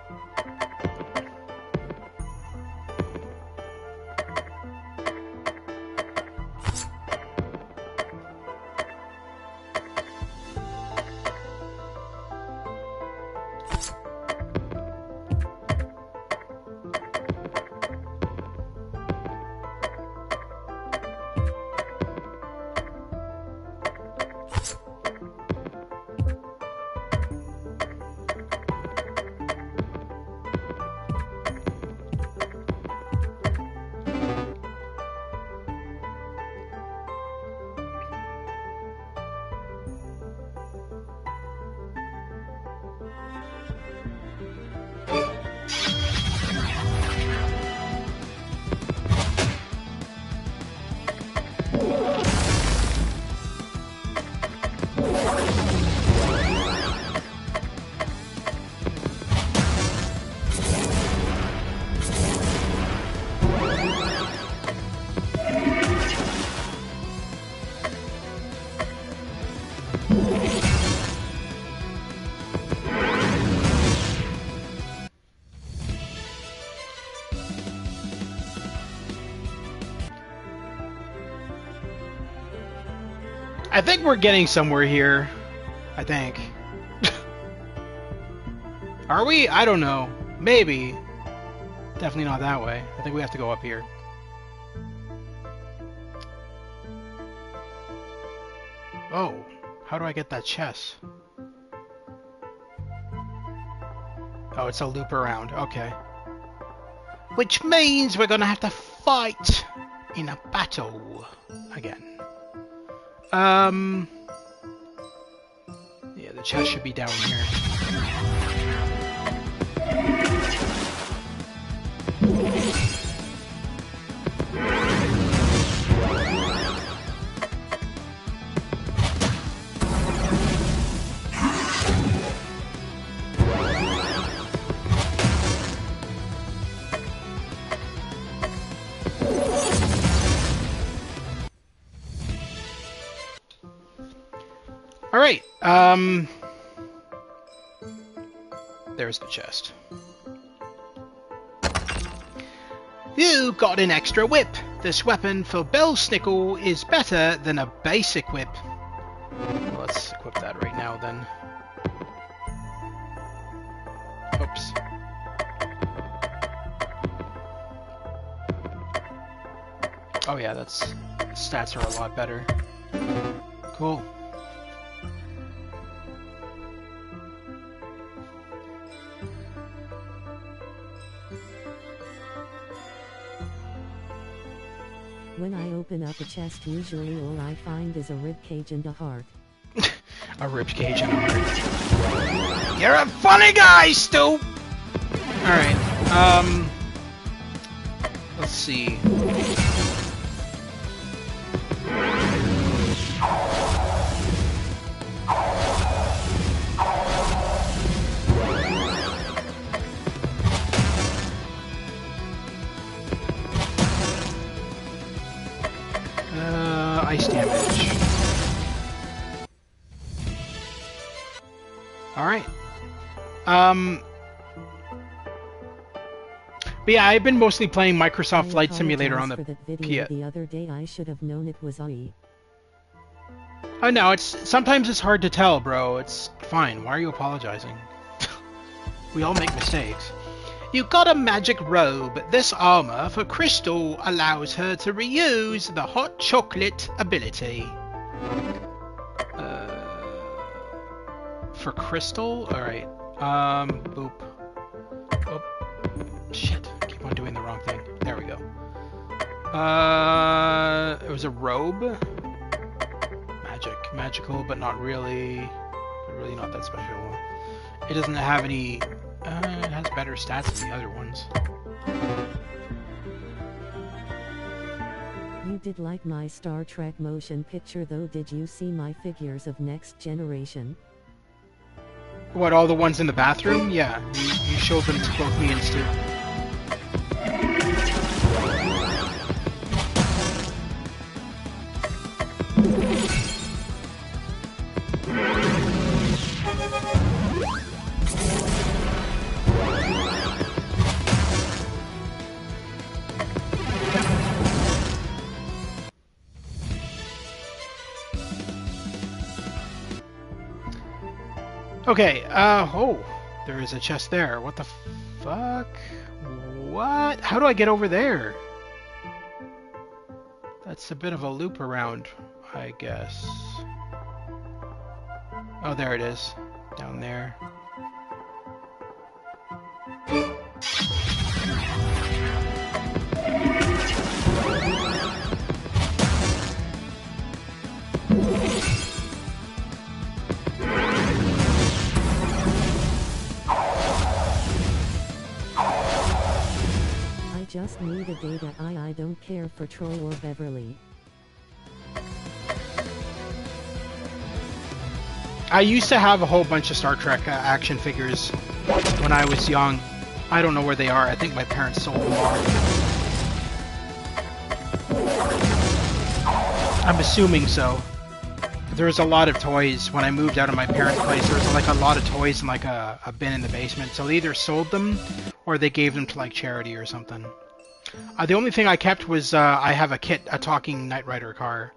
I think we're getting somewhere here. I think. Are we? I don't know. Maybe. Definitely not that way. I think we have to go up here. Oh, how do I get that chest? Oh, it's a loop around. Okay. Which means we're gonna have to fight in a battle again. Yeah, the chest should be down here. Alright, there's the chest. You got an extra whip. This weapon for Bellsnickle is better than a basic whip. Let's equip that right now then. Oops. Oh yeah, stats are a lot better. Cool. When I open up a chest, usually all I find is a ribcage and a heart. A ribcage and a heart. You're a funny guy, Stu! Alright, let's see. Ice damage. Alright. But yeah, I've been mostly playing Microsoft Flight Simulator on the PS. The other day I should have known it was AI. Oh no, sometimes it's hard to tell, bro. It's fine. Why are you apologizing? We all make mistakes. You got a magic robe. This armor for Crystal allows her to reuse the hot chocolate ability. For Crystal? Alright. Boop. Oh, shit. I keep on doing the wrong thing. There we go. It was a robe. Magical, but not really. But really not that special. It doesn't have any... it has better stats than the other ones. You did like my Star Trek motion picture though. Did you see my figures of Next Generation? What, all the ones in the bathroom? Yeah, you showed them to both me and Stu. Okay, oh, there is a chest there. What the fuck? What? How do I get over there? That's a bit of a loop around, I guess. Oh, there it is. Down there. Just need a data I don't care for Troy or Beverly. I used to have a whole bunch of Star Trek action figures when I was young. I don't know where they are. I think my parents sold them all. I'm assuming so. There was a lot of toys when I moved out of my parents' place. There was like a lot of toys in like a bin in the basement. So they either sold them or they gave them to like charity or something. The only thing I kept was I have a talking Knight Rider car.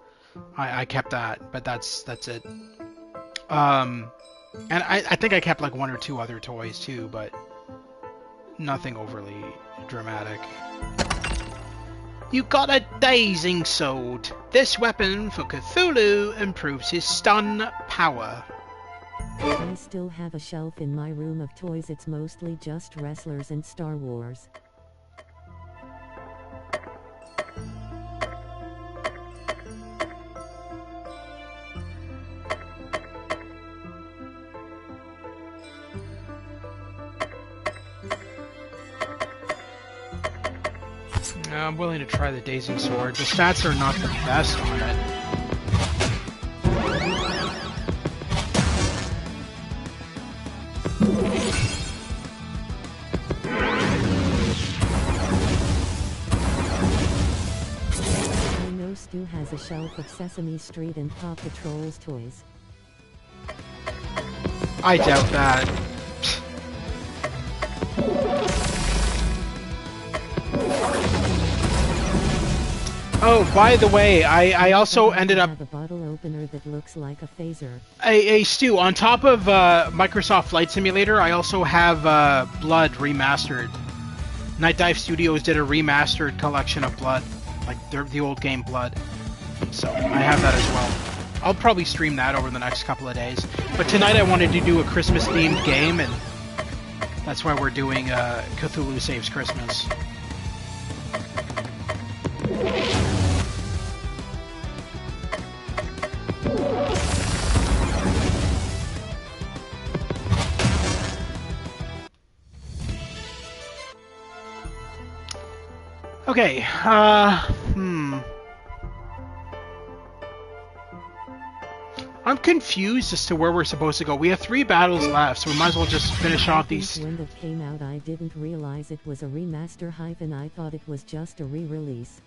I kept that, but that's it. And I think I kept like one or two other toys too, but nothing overly dramatic. You got a dazing sword. This weapon for Cthulhu improves his stun power. I still have a shelf in my room of toys. It's mostly just wrestlers and Star Wars. I'm willing to try the dazing sword. The stats are not the best on it. I know Stu has a shelf of Sesame Street and Paw Patrol's toys. I doubt that. Oh, by the way, I also ended up... have a bottle opener that looks like a phaser. Hey, Stu, on top of Microsoft Flight Simulator, I also have Blood remastered. Night Dive Studios did a remastered collection of Blood, like the old game Blood. So, I have that as well. I'll probably stream that over the next couple of days. But tonight I wanted to do a Christmas-themed game, and that's why we're doing Cthulhu Saves Christmas. Okay, I'm confused as to where we're supposed to go. We have 3 battles left, so we might as well just finish off these. When it came out, I didn't realize it was a remaster hype, and I thought it was just a re-release.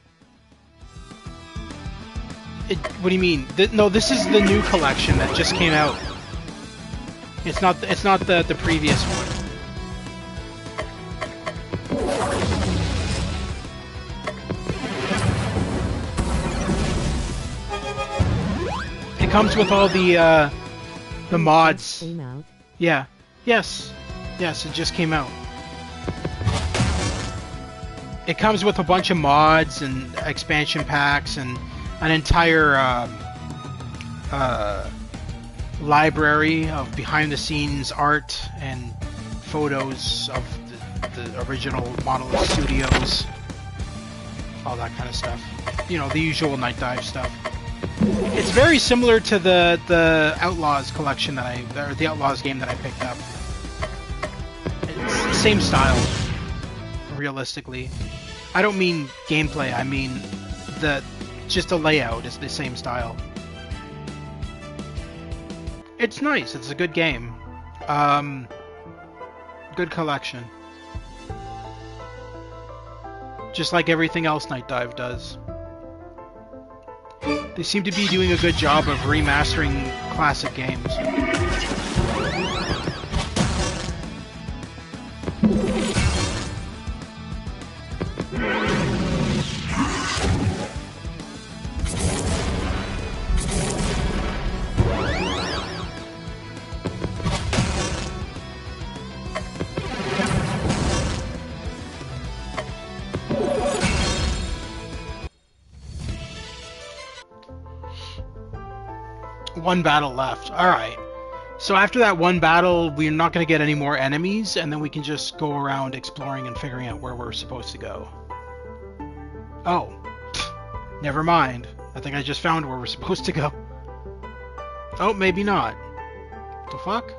What do you mean? No, this is the new collection that just came out. It's not the previous one. It comes with all the mods. Came out. Yeah. Yes, it just came out. It comes with a bunch of mods and expansion packs and an entire library of behind-the-scenes art and photos of the original Monolith Studios. All that kind of stuff. You know, the usual Night Dive stuff. It's very similar to the Outlaws collection or the Outlaws game that I picked up. It's the same style, realistically. I don't mean gameplay, I mean just the layout is the same style. It's nice, it's a good game. Good collection. Just like everything else Night Dive does. They seem to be doing a good job of remastering classic games. One battle left. Alright. So after that one battle, we're not going to get any more enemies, and then we can just go around exploring and figuring out where we're supposed to go. Oh. Never mind. I think I just found where we're supposed to go. Oh, maybe not. The fuck?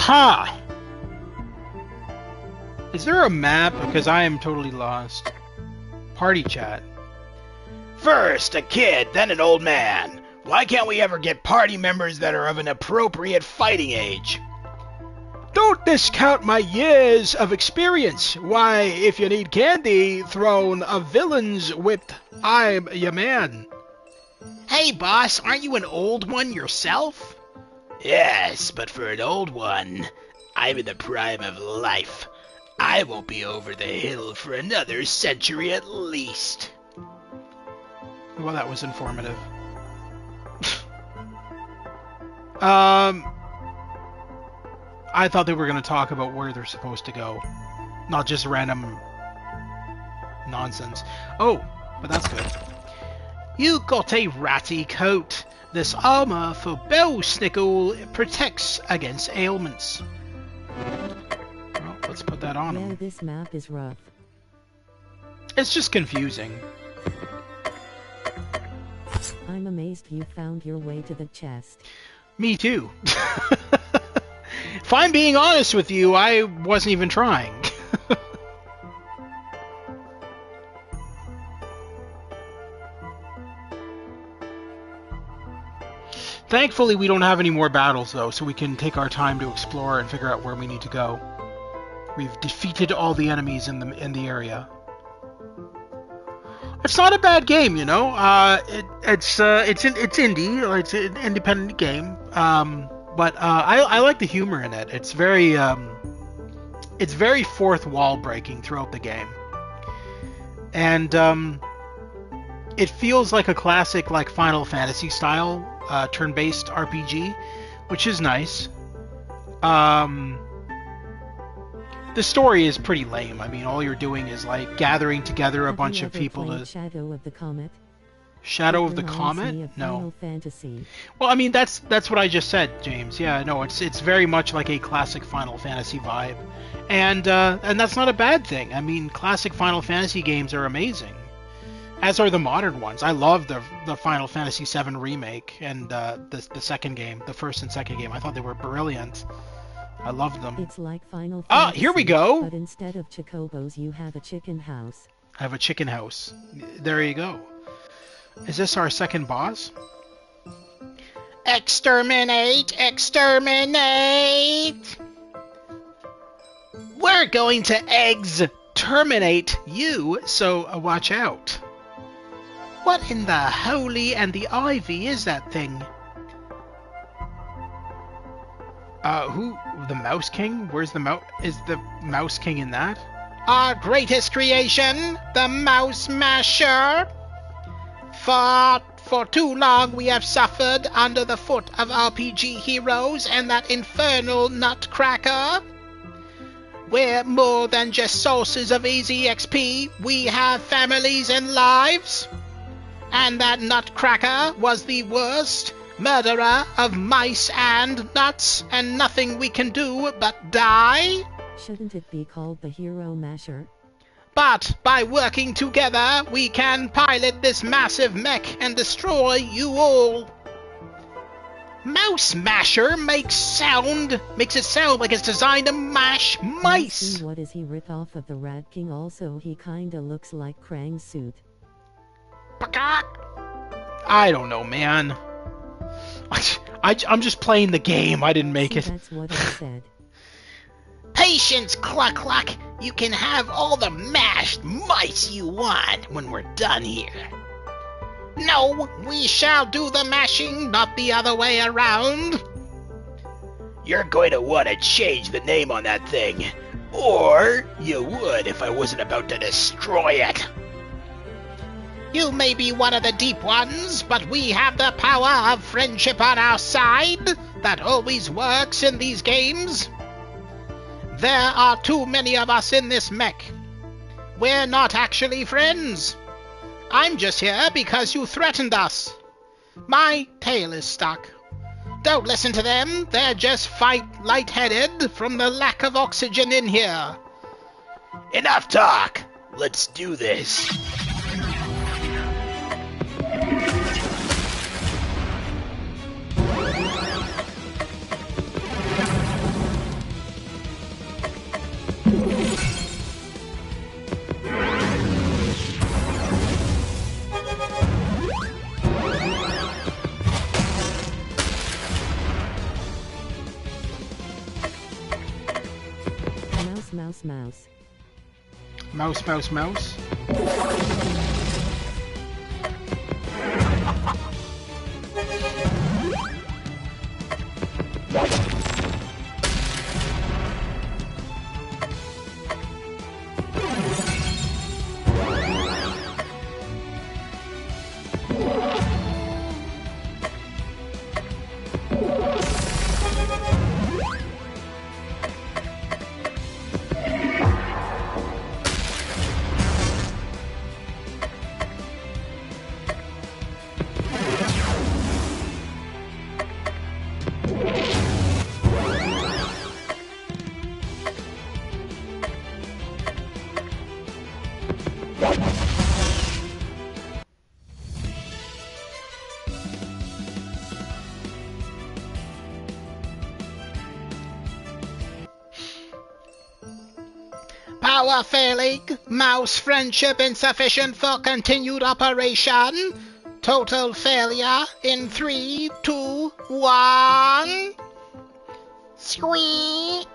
Aha! Is there a map? Because I am totally lost. Party chat. First a kid, then an old man. Why can't we ever get party members that are of an appropriate fighting age? Don't discount my years of experience. Why, if you need candy thrown a villain's whipped, I'm your man. Hey, boss, aren't you an old one yourself? Yes, but for an old one, I'm in the prime of life. I won't be over the hill for another century at least. Well, that was informative. I thought they were going to talk about where they're supposed to go, not just random nonsense. Oh, but that's good. You got a ratty coat. This armor for Belsnickel protects against ailments. Well, let's put that on Yeah, him. this map is rough. It's just confusing. I'm amazed you found your way to the chest. Me too. If I'm being honest with you, I wasn't even trying. Thankfully, we don't have any more battles, though, so we can take our time to explore and figure out where we need to go. We've defeated all the enemies in the area. It's not a bad game, you know. It's indie, it's an independent game. But I like the humor in it. It's very fourth wall breaking throughout the game, and it feels like a classic, like Final Fantasy style turn-based RPG, which is nice. The story is pretty lame. I mean, all you're doing is like gathering together a bunch of people to. Shadow of the Comet. Shadow of the Reminds me Comet? of No. Final Fantasy. Well, I mean, that's what I just said, James. Yeah, no, it's very much like a classic Final Fantasy vibe, and that's not a bad thing. I mean, classic Final Fantasy games are amazing, as are the modern ones. I love the Final Fantasy VII remake and the second game, the first and second game. I thought they were brilliant. I loved them. It's like Final Fantasy. Ah, here we go. But instead of chocobos, you have a chicken house. I have a chicken house. There you go. Is this our second boss? Exterminate! Exterminate! We're going to terminate you, so watch out. What in the holy and the ivy is that thing? Who? The Mouse King? Where's the mouse? Is the Mouse King in that? Our greatest creation, the Mouse Masher. For too long we have suffered under the foot of RPG heroes and that infernal nutcracker. We're more than just sources of easy XP. We have families and lives. And that nutcracker was the worst murderer of mice and nuts, and nothing we can do but die. Shouldn't it be called the Hero Masher? But by working together, we can pilot this massive mech and destroy you all. Mouse Masher makes it sound like it's designed to mash mice. See, what is he rip off of the Rat King? Also, he kinda looks like Krang's suit. I don't know, man. I'm just playing the game. I didn't make See, it. that's what I said. Patience, Cluck Cluck. You can have all the mashed mice you want when we're done here. No, we shall do the mashing, not the other way around. You're going to want to change the name on that thing. Or you would if I wasn't about to destroy it. You may be one of the deep ones, but we have the power of friendship on our side. That always works in these games. There are too many of us in this mech. We're not actually friends. I'm just here because you threatened us. My tail is stuck. Don't listen to them. They're just lightheaded from the lack of oxygen in here. Enough talk. Let's do this. mouse. Mouse, mouse, mouse. Power failing. Mouse friendship insufficient for continued operation. Total failure in 3, 2, 1. Squeak.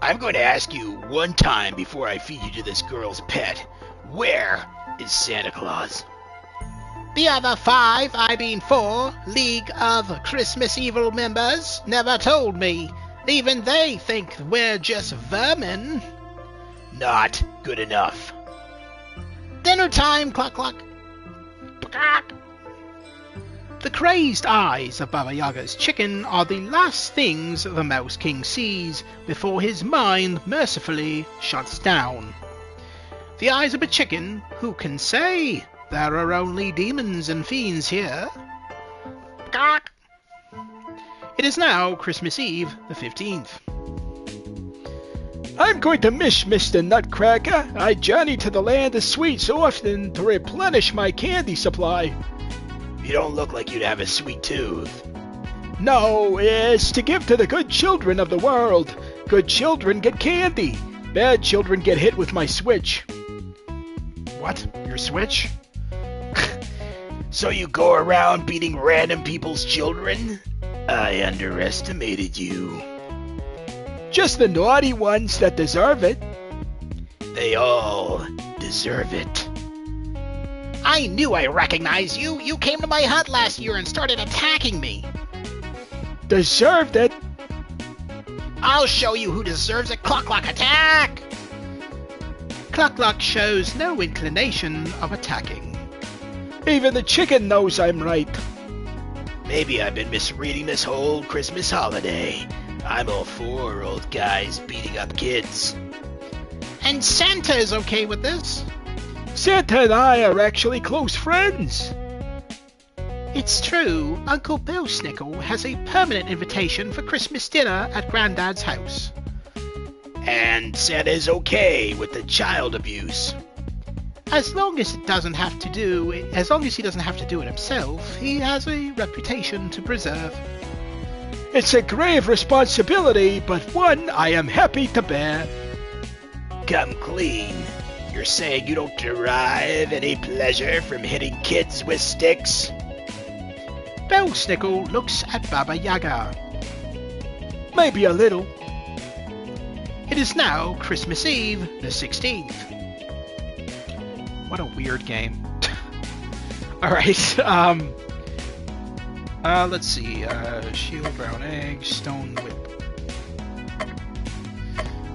I'm going to ask you one time before I feed you to this girl's pet. Where is Santa Claus? The other 5, I mean 4, League of Christmas Evil members never told me. Even they think we're just vermin. Not good enough. Dinner time, cluck cluck. The crazed eyes of Baba Yaga's chicken are the last things the Mouse King sees before his mind mercifully shuts down. The eyes of a chicken, who can say? There are only demons and fiends here. It is now Christmas Eve, the 15th. I'm going to miss Mr. Nutcracker. I journey to the land of sweets often to replenish my candy supply. You don't look like you'd have a sweet tooth. No, it's to give to the good children of the world. Good children get candy. Bad children get hit with my switch. What? Your Switch? So you go around beating random people's children? I underestimated you. Just the naughty ones that deserve it. They all deserve it. I knew I recognized you. You came to my hut last year and started attacking me. Deserved it? I'll show you who deserves it. Cluck cluck attack! Cluck Cluck shows no inclination of attacking. Even the chicken knows I'm right. Maybe I've been misreading this whole Christmas holiday. I'm all for old guys beating up kids. And Santa is okay with this. Santa and I are actually close friends. It's true, Uncle Bill Snickle has a permanent invitation for Christmas dinner at Granddad's house. And Santa's okay with the child abuse. As long as he doesn't have to do it himself, he has a reputation to preserve. It's a grave responsibility, but one I am happy to bear. Come clean. You're saying you don't derive any pleasure from hitting kids with sticks? Bill Snickle looks at Baba Yaga. Maybe a little. It is now Christmas Eve, the 16th. What a weird game. Alright, let's see. Shield, brown egg, stone whip.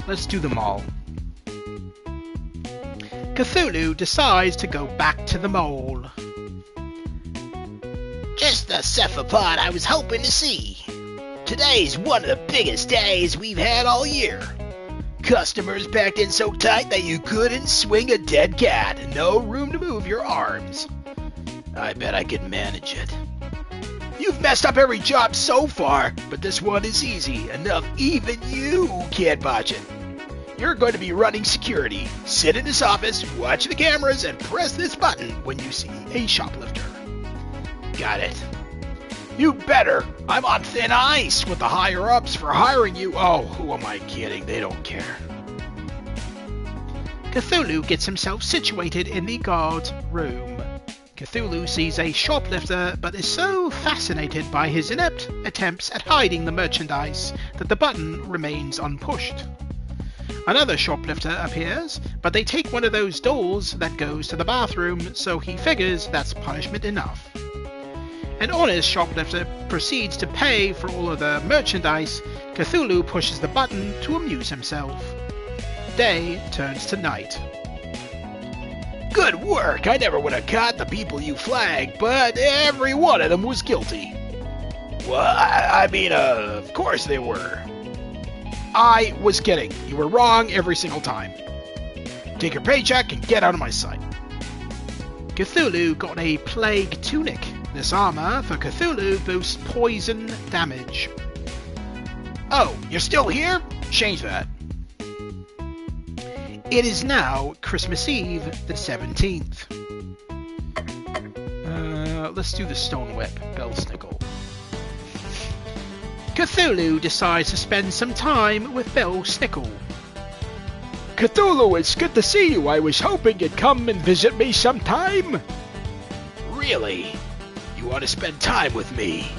Let's do them all. Cthulhu decides to go back to the mole. Just the cephalopod I was hoping to see. Today's one of the biggest days we've had all year. Customers packed in so tight that you couldn't swing a dead cat. No room to move your arms. I bet I could manage it. You've messed up every job so far, but this one is easy enough even you can't botch it. You're going to be running security. Sit in this office, watch the cameras, and press this button when you see a shoplifter. Got it. You better. I'm on thin ice with the higher-ups for hiring you. Oh, who am I kidding? They don't care. Cthulhu gets himself situated in the guard's room. Cthulhu sees a shoplifter but is so fascinated by his inept attempts at hiding the merchandise that the button remains unpushed. Another shoplifter appears, but they take one of those doors that goes to the bathroom, so he figures that's punishment enough. An honest shoplifter proceeds to pay for all of the merchandise. Cthulhu pushes the button to amuse himself. Day turns to night. Good work! I never would have caught the people you flagged, but every one of them was guilty. Well, I mean, of course they were. I was kidding. You were wrong every single time. Take your paycheck and get out of my sight. Cthulhu got a plague tunic. This armor for Cthulhu boosts poison damage. Oh, you're still here? Change that. It is now Christmas Eve, the 17th. Let's do the Stone Whip, Belsnickel. Cthulhu decides to spend some time with Belsnickel. Cthulhu, it's good to see you. I was hoping you'd come and visit me sometime. Really? You want to spend time with me?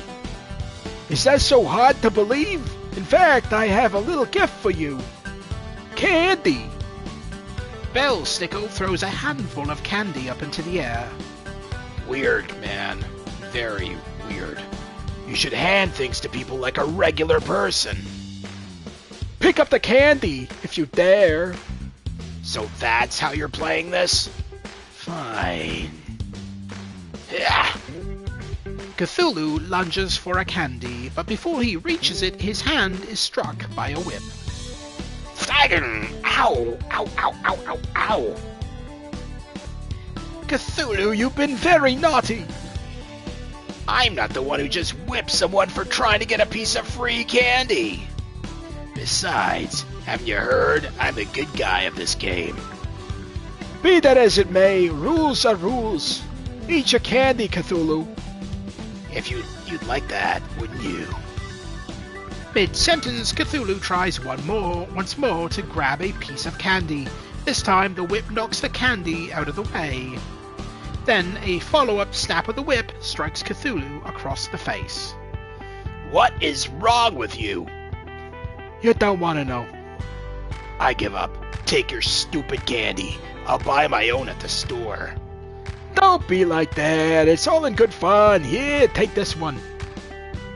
Is that so hard to believe? In fact, I have a little gift for you. Candy. Belsnickel throws a handful of candy up into the air. Weird, man. Very weird. You should hand things to people like a regular person. Pick up the candy, if you dare. So that's how you're playing this? Fine. Yeah. Cthulhu lunges for a candy, but before he reaches it, his hand is struck by a whip. Ow! Ow, ow, ow, ow, ow! Cthulhu, you've been very naughty. I'm not the one who just whipped someone for trying to get a piece of free candy. Besides, haven't you heard? I'm a good guy of this game. Be that as it may, rules are rules. Eat your candy, Cthulhu. If you'd like that, wouldn't you? Mid-sentence, Cthulhu tries once more to grab a piece of candy. This time, the whip knocks the candy out of the way. Then, a follow-up snap of the whip strikes Cthulhu across the face. What is wrong with you? You don't want to know. I give up. Take your stupid candy. I'll buy my own at the store. Don't be like that. It's all in good fun. Here, take this one.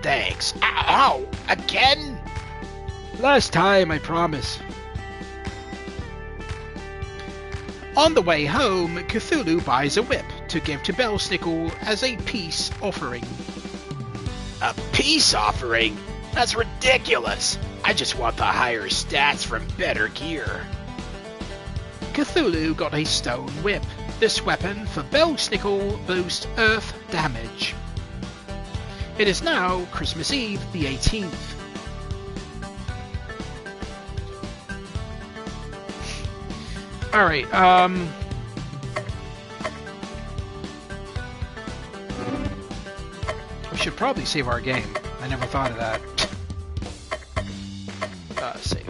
Thanks. Ow! Again? Last time, I promise. On the way home, Cthulhu buys a whip to give to Belsnickel as a peace offering. A peace offering? That's ridiculous. I just want the higher stats from better gear. Cthulhu got a stone whip. This weapon for Belsnickel boosts earth damage. It is now Christmas Eve, the 18th. Alright, we should probably save our game. I never thought of that. Save.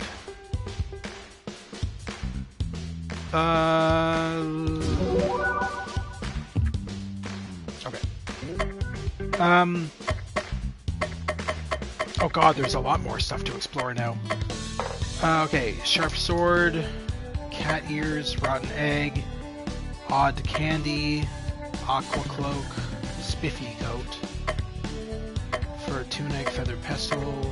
Okay. Oh god, there's a lot more stuff to explore now. Okay, sharp sword, cat ears, rotten egg, odd candy, aqua cloak, spiffy coat, fur tunic, feather pestle.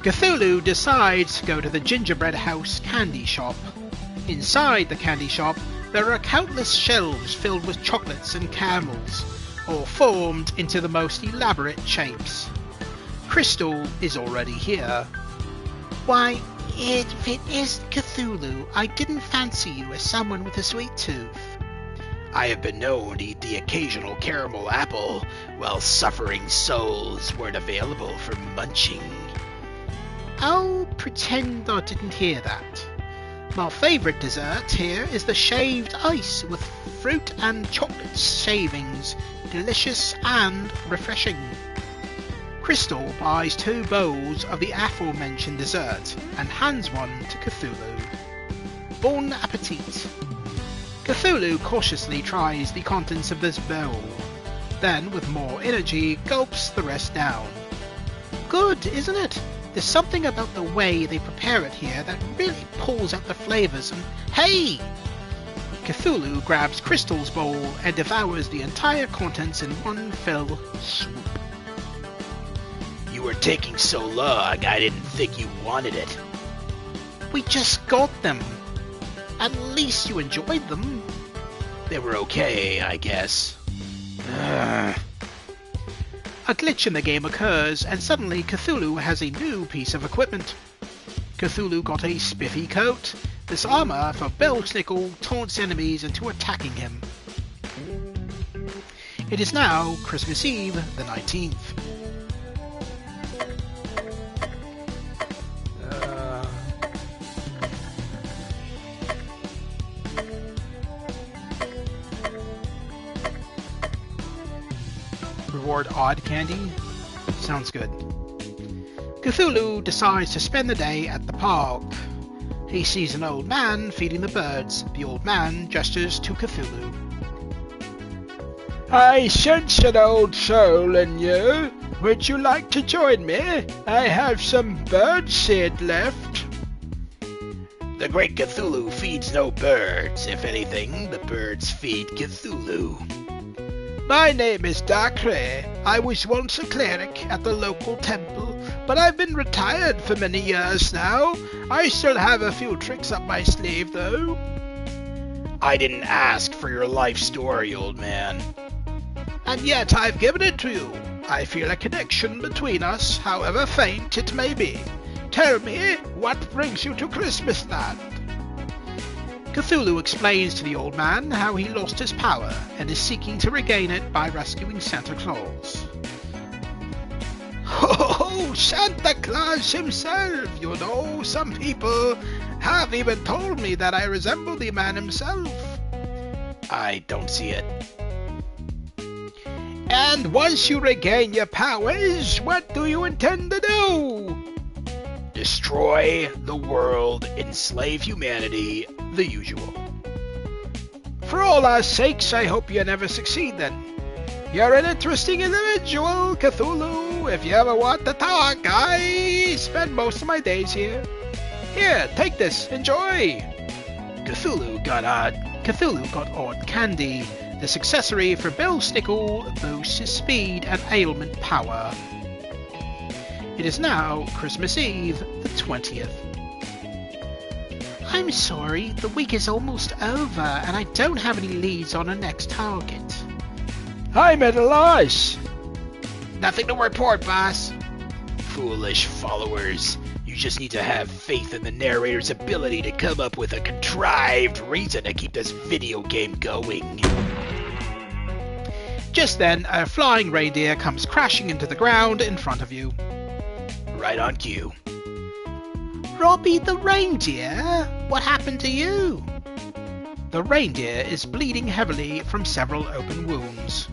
Cthulhu decides to go to the gingerbread house candy shop. Inside the candy shop, there are countless shelves filled with chocolates and caramels, all formed into the most elaborate shapes. Crystal is already here. Why, if it is Cthulhu, I didn't fancy you as someone with a sweet tooth. I have been known to eat the occasional caramel apple, while suffering souls weren't available for munching. I'll pretend I didn't hear that. My favourite dessert here is the shaved ice with fruit and chocolate shavings. Delicious and refreshing. Crystal buys 2 bowls of the aforementioned dessert and hands one to Cthulhu. Bon appetit. Cthulhu cautiously tries the contents of this bowl, then with more energy gulps the rest down. Good, isn't it? There's something about the way they prepare it here that really pulls out the flavors and hey! Cthulhu grabs Crystal's bowl and devours the entire contents in one fell swoop. You were taking so long, I didn't think you wanted it. We just got them. At least you enjoyed them. They were okay, I guess. A glitch in the game occurs, and suddenly Cthulhu has a new piece of equipment. Cthulhu got a spiffy coat. This armor for Belsnickel taunts enemies into attacking him. It is now Christmas Eve, the 19th. Reward odd candy? Sounds good. Cthulhu decides to spend the day at the park. He sees an old man feeding the birds. The old man gestures to Cthulhu. I sense an old soul in you. Would you like to join me? I have some bird seed left. The great Cthulhu feeds no birds. If anything, the birds feed Cthulhu. My name is Darkray. I was once a cleric at the local temple, but I've been retired for many years now. I still have a few tricks up my sleeve, though. I didn't ask for your life story, old man. And yet I've given it to you. I feel a connection between us, however faint it may be. Tell me, what brings you to Christmas Land? Cthulhu explains to the old man how he lost his power and is seeking to regain it by rescuing Santa Claus. Oh, Santa Claus himself! You know, some people have even told me that I resemble the man himself. I don't see it. And once you regain your powers, what do you intend to do? Destroy the world, enslave humanity, the usual. For all our sakes, I hope you never succeed then. You're an interesting individual, Cthulhu. If you ever want to talk, I spend most of my days here. Here, take this. Enjoy. Cthulhu got odd candy. This accessory for Belsnickel boosts his speed and ailment power. It is now Christmas Eve, the 20th. I'm sorry, the week is almost over and I don't have any leads on our next target. I'm at a loss. Nothing to report, boss. Foolish followers. You just need to have faith in the narrator's ability to come up with a contrived reason to keep this video game going. Just then, a flying reindeer comes crashing into the ground in front of you. Right on cue. Robbie the reindeer? What happened to you? The reindeer is bleeding heavily from several open wounds.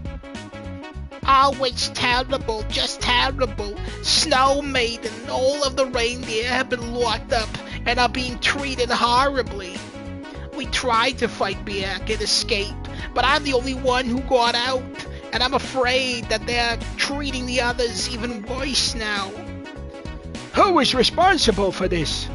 Oh, it's terrible, just terrible. Snow Maiden and all of the reindeer have been locked up and are being treated horribly. We tried to fight back and escape, but I'm the only one who got out, and I'm afraid that they're treating the others even worse now. Who is responsible for this?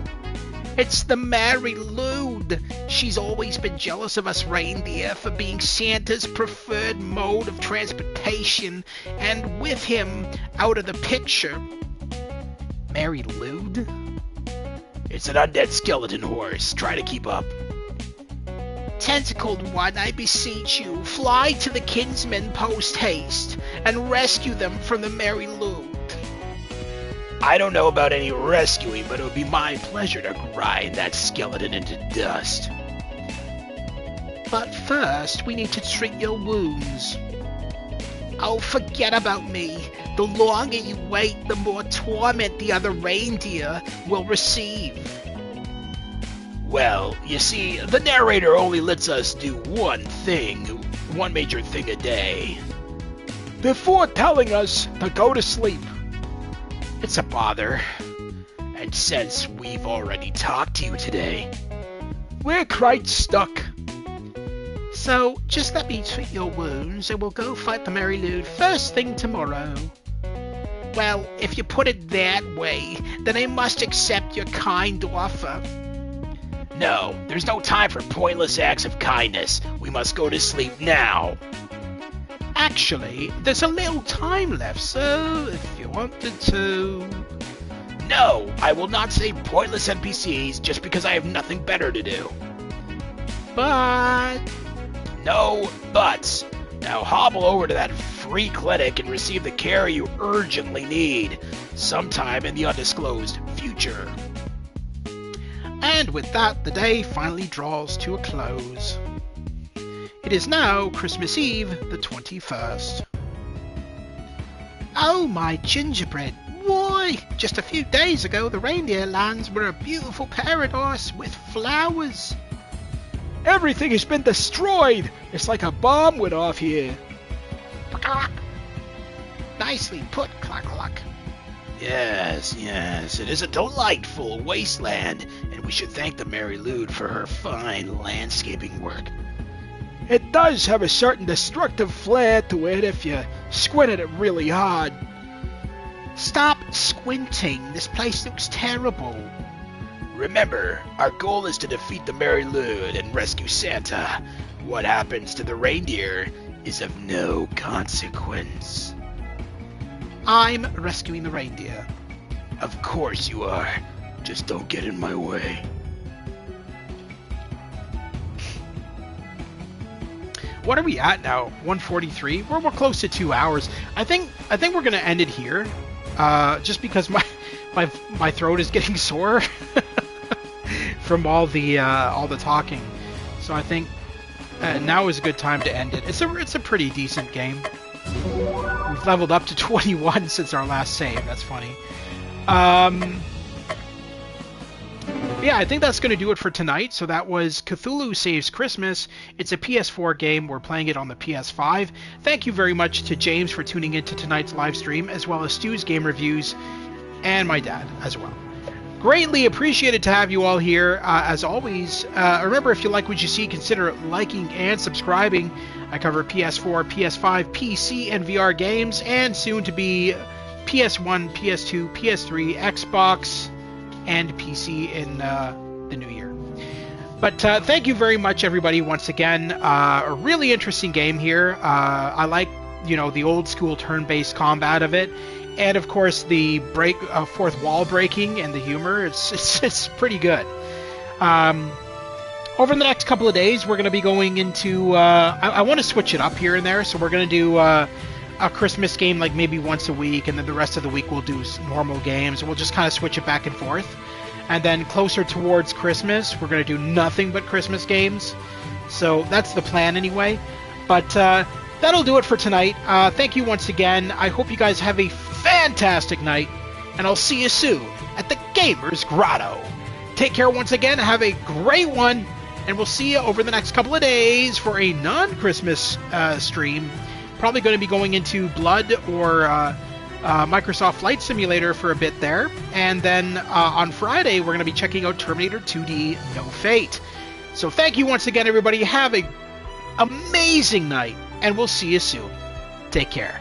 It's the Mary Lude. She's always been jealous of us reindeer for being Santa's preferred mode of transportation, and with him out of the picture. Mary Lude? It's an undead skeleton horse. Try to keep up. Tentacled one, I beseech you, fly to the kinsmen post-haste, and rescue them from the Mary Lude. I don't know about any rescuing, but it would be my pleasure to grind that skeleton into dust. But first, we need to treat your wounds. Oh, forget about me. The longer you wait, the more torment the other reindeer will receive. Well, you see, the narrator only lets us do one major thing a day. Before telling us to go to sleep, It's a bother. And since we've already talked to you today, we're quite stuck. So, just let me treat your wounds and we'll go fight the Merry Lude first thing tomorrow. Well, if you put it that way, then I must accept your kind offer. No, there's no time for pointless acts of kindness. We must go to sleep now. Actually, there's a little time left, so if you wanted to... No, I will not save pointless NPCs just because I have nothing better to do. But... No buts. Now hobble over to that free clinic and receive the care you urgently need, sometime in the undisclosed future. And with that, the day finally draws to a close. It is now Christmas Eve, the 21st. Oh, my gingerbread. Why, just a few days ago, the reindeer lands were a beautiful paradise with flowers. Everything has been destroyed! It's like a bomb went off here. Nicely put, Clack-a-Luck. Yes, it is a delightful wasteland, and we should thank the Merry Lude for her fine landscaping work. It does have a certain destructive flair to it if you squint at it really hard. Stop squinting. This place looks terrible. Remember, our goal is to defeat the Merry Lude and rescue Santa. What happens to the reindeer is of no consequence. I'm rescuing the reindeer. Of course you are. Just don't get in my way. What are we at now? 1:43? We're close to 2 hours. I think we're gonna end it here. Just because my throat is getting sore from all the talking. So I think now is a good time to end it. It's a pretty decent game. We've leveled up to 21 since our last save. That's funny. Yeah, I think that's going to do it for tonight. So that was Cthulhu Saves Christmas. It's a PS4 game. We're playing it on the PS5. Thank you very much to James for tuning into tonight's live stream, as well as Stu's Game Reviews, and my dad as well. Greatly appreciated to have you all here, as always. Remember, if you like what you see, consider liking and subscribing. I cover PS4, PS5, PC, and VR games, and soon to be PS1, PS2, PS3, Xbox, and PC in the new year. But thank you very much, everybody, once again. A really interesting game here. I like, the old school turn-based combat of it. And, of course, the fourth wall breaking and the humor. It's pretty good. Over the next couple of days, we're going to be going into... I want to switch it up here and there, so we're going to do... a Christmas game like maybe once a week, and then the rest of the week we'll do normal games. We'll just kind of switch it back and forth. And then closer towards Christmas, we're going to do nothing but Christmas games. So that's the plan anyway. But that'll do it for tonight. Thank you once again. I hope you guys have a fantastic night, and I'll see you soon at the Gamer's Grotto. Take care once again. Have a great one, and we'll see you over the next couple of days for a non-Christmas stream. Probably going to be going into Blood or Microsoft Flight Simulator for a bit there. And then on Friday, we're going to be checking out Terminator 2D No Fate. So thank you once again, everybody. Have an amazing night, and we'll see you soon. Take care.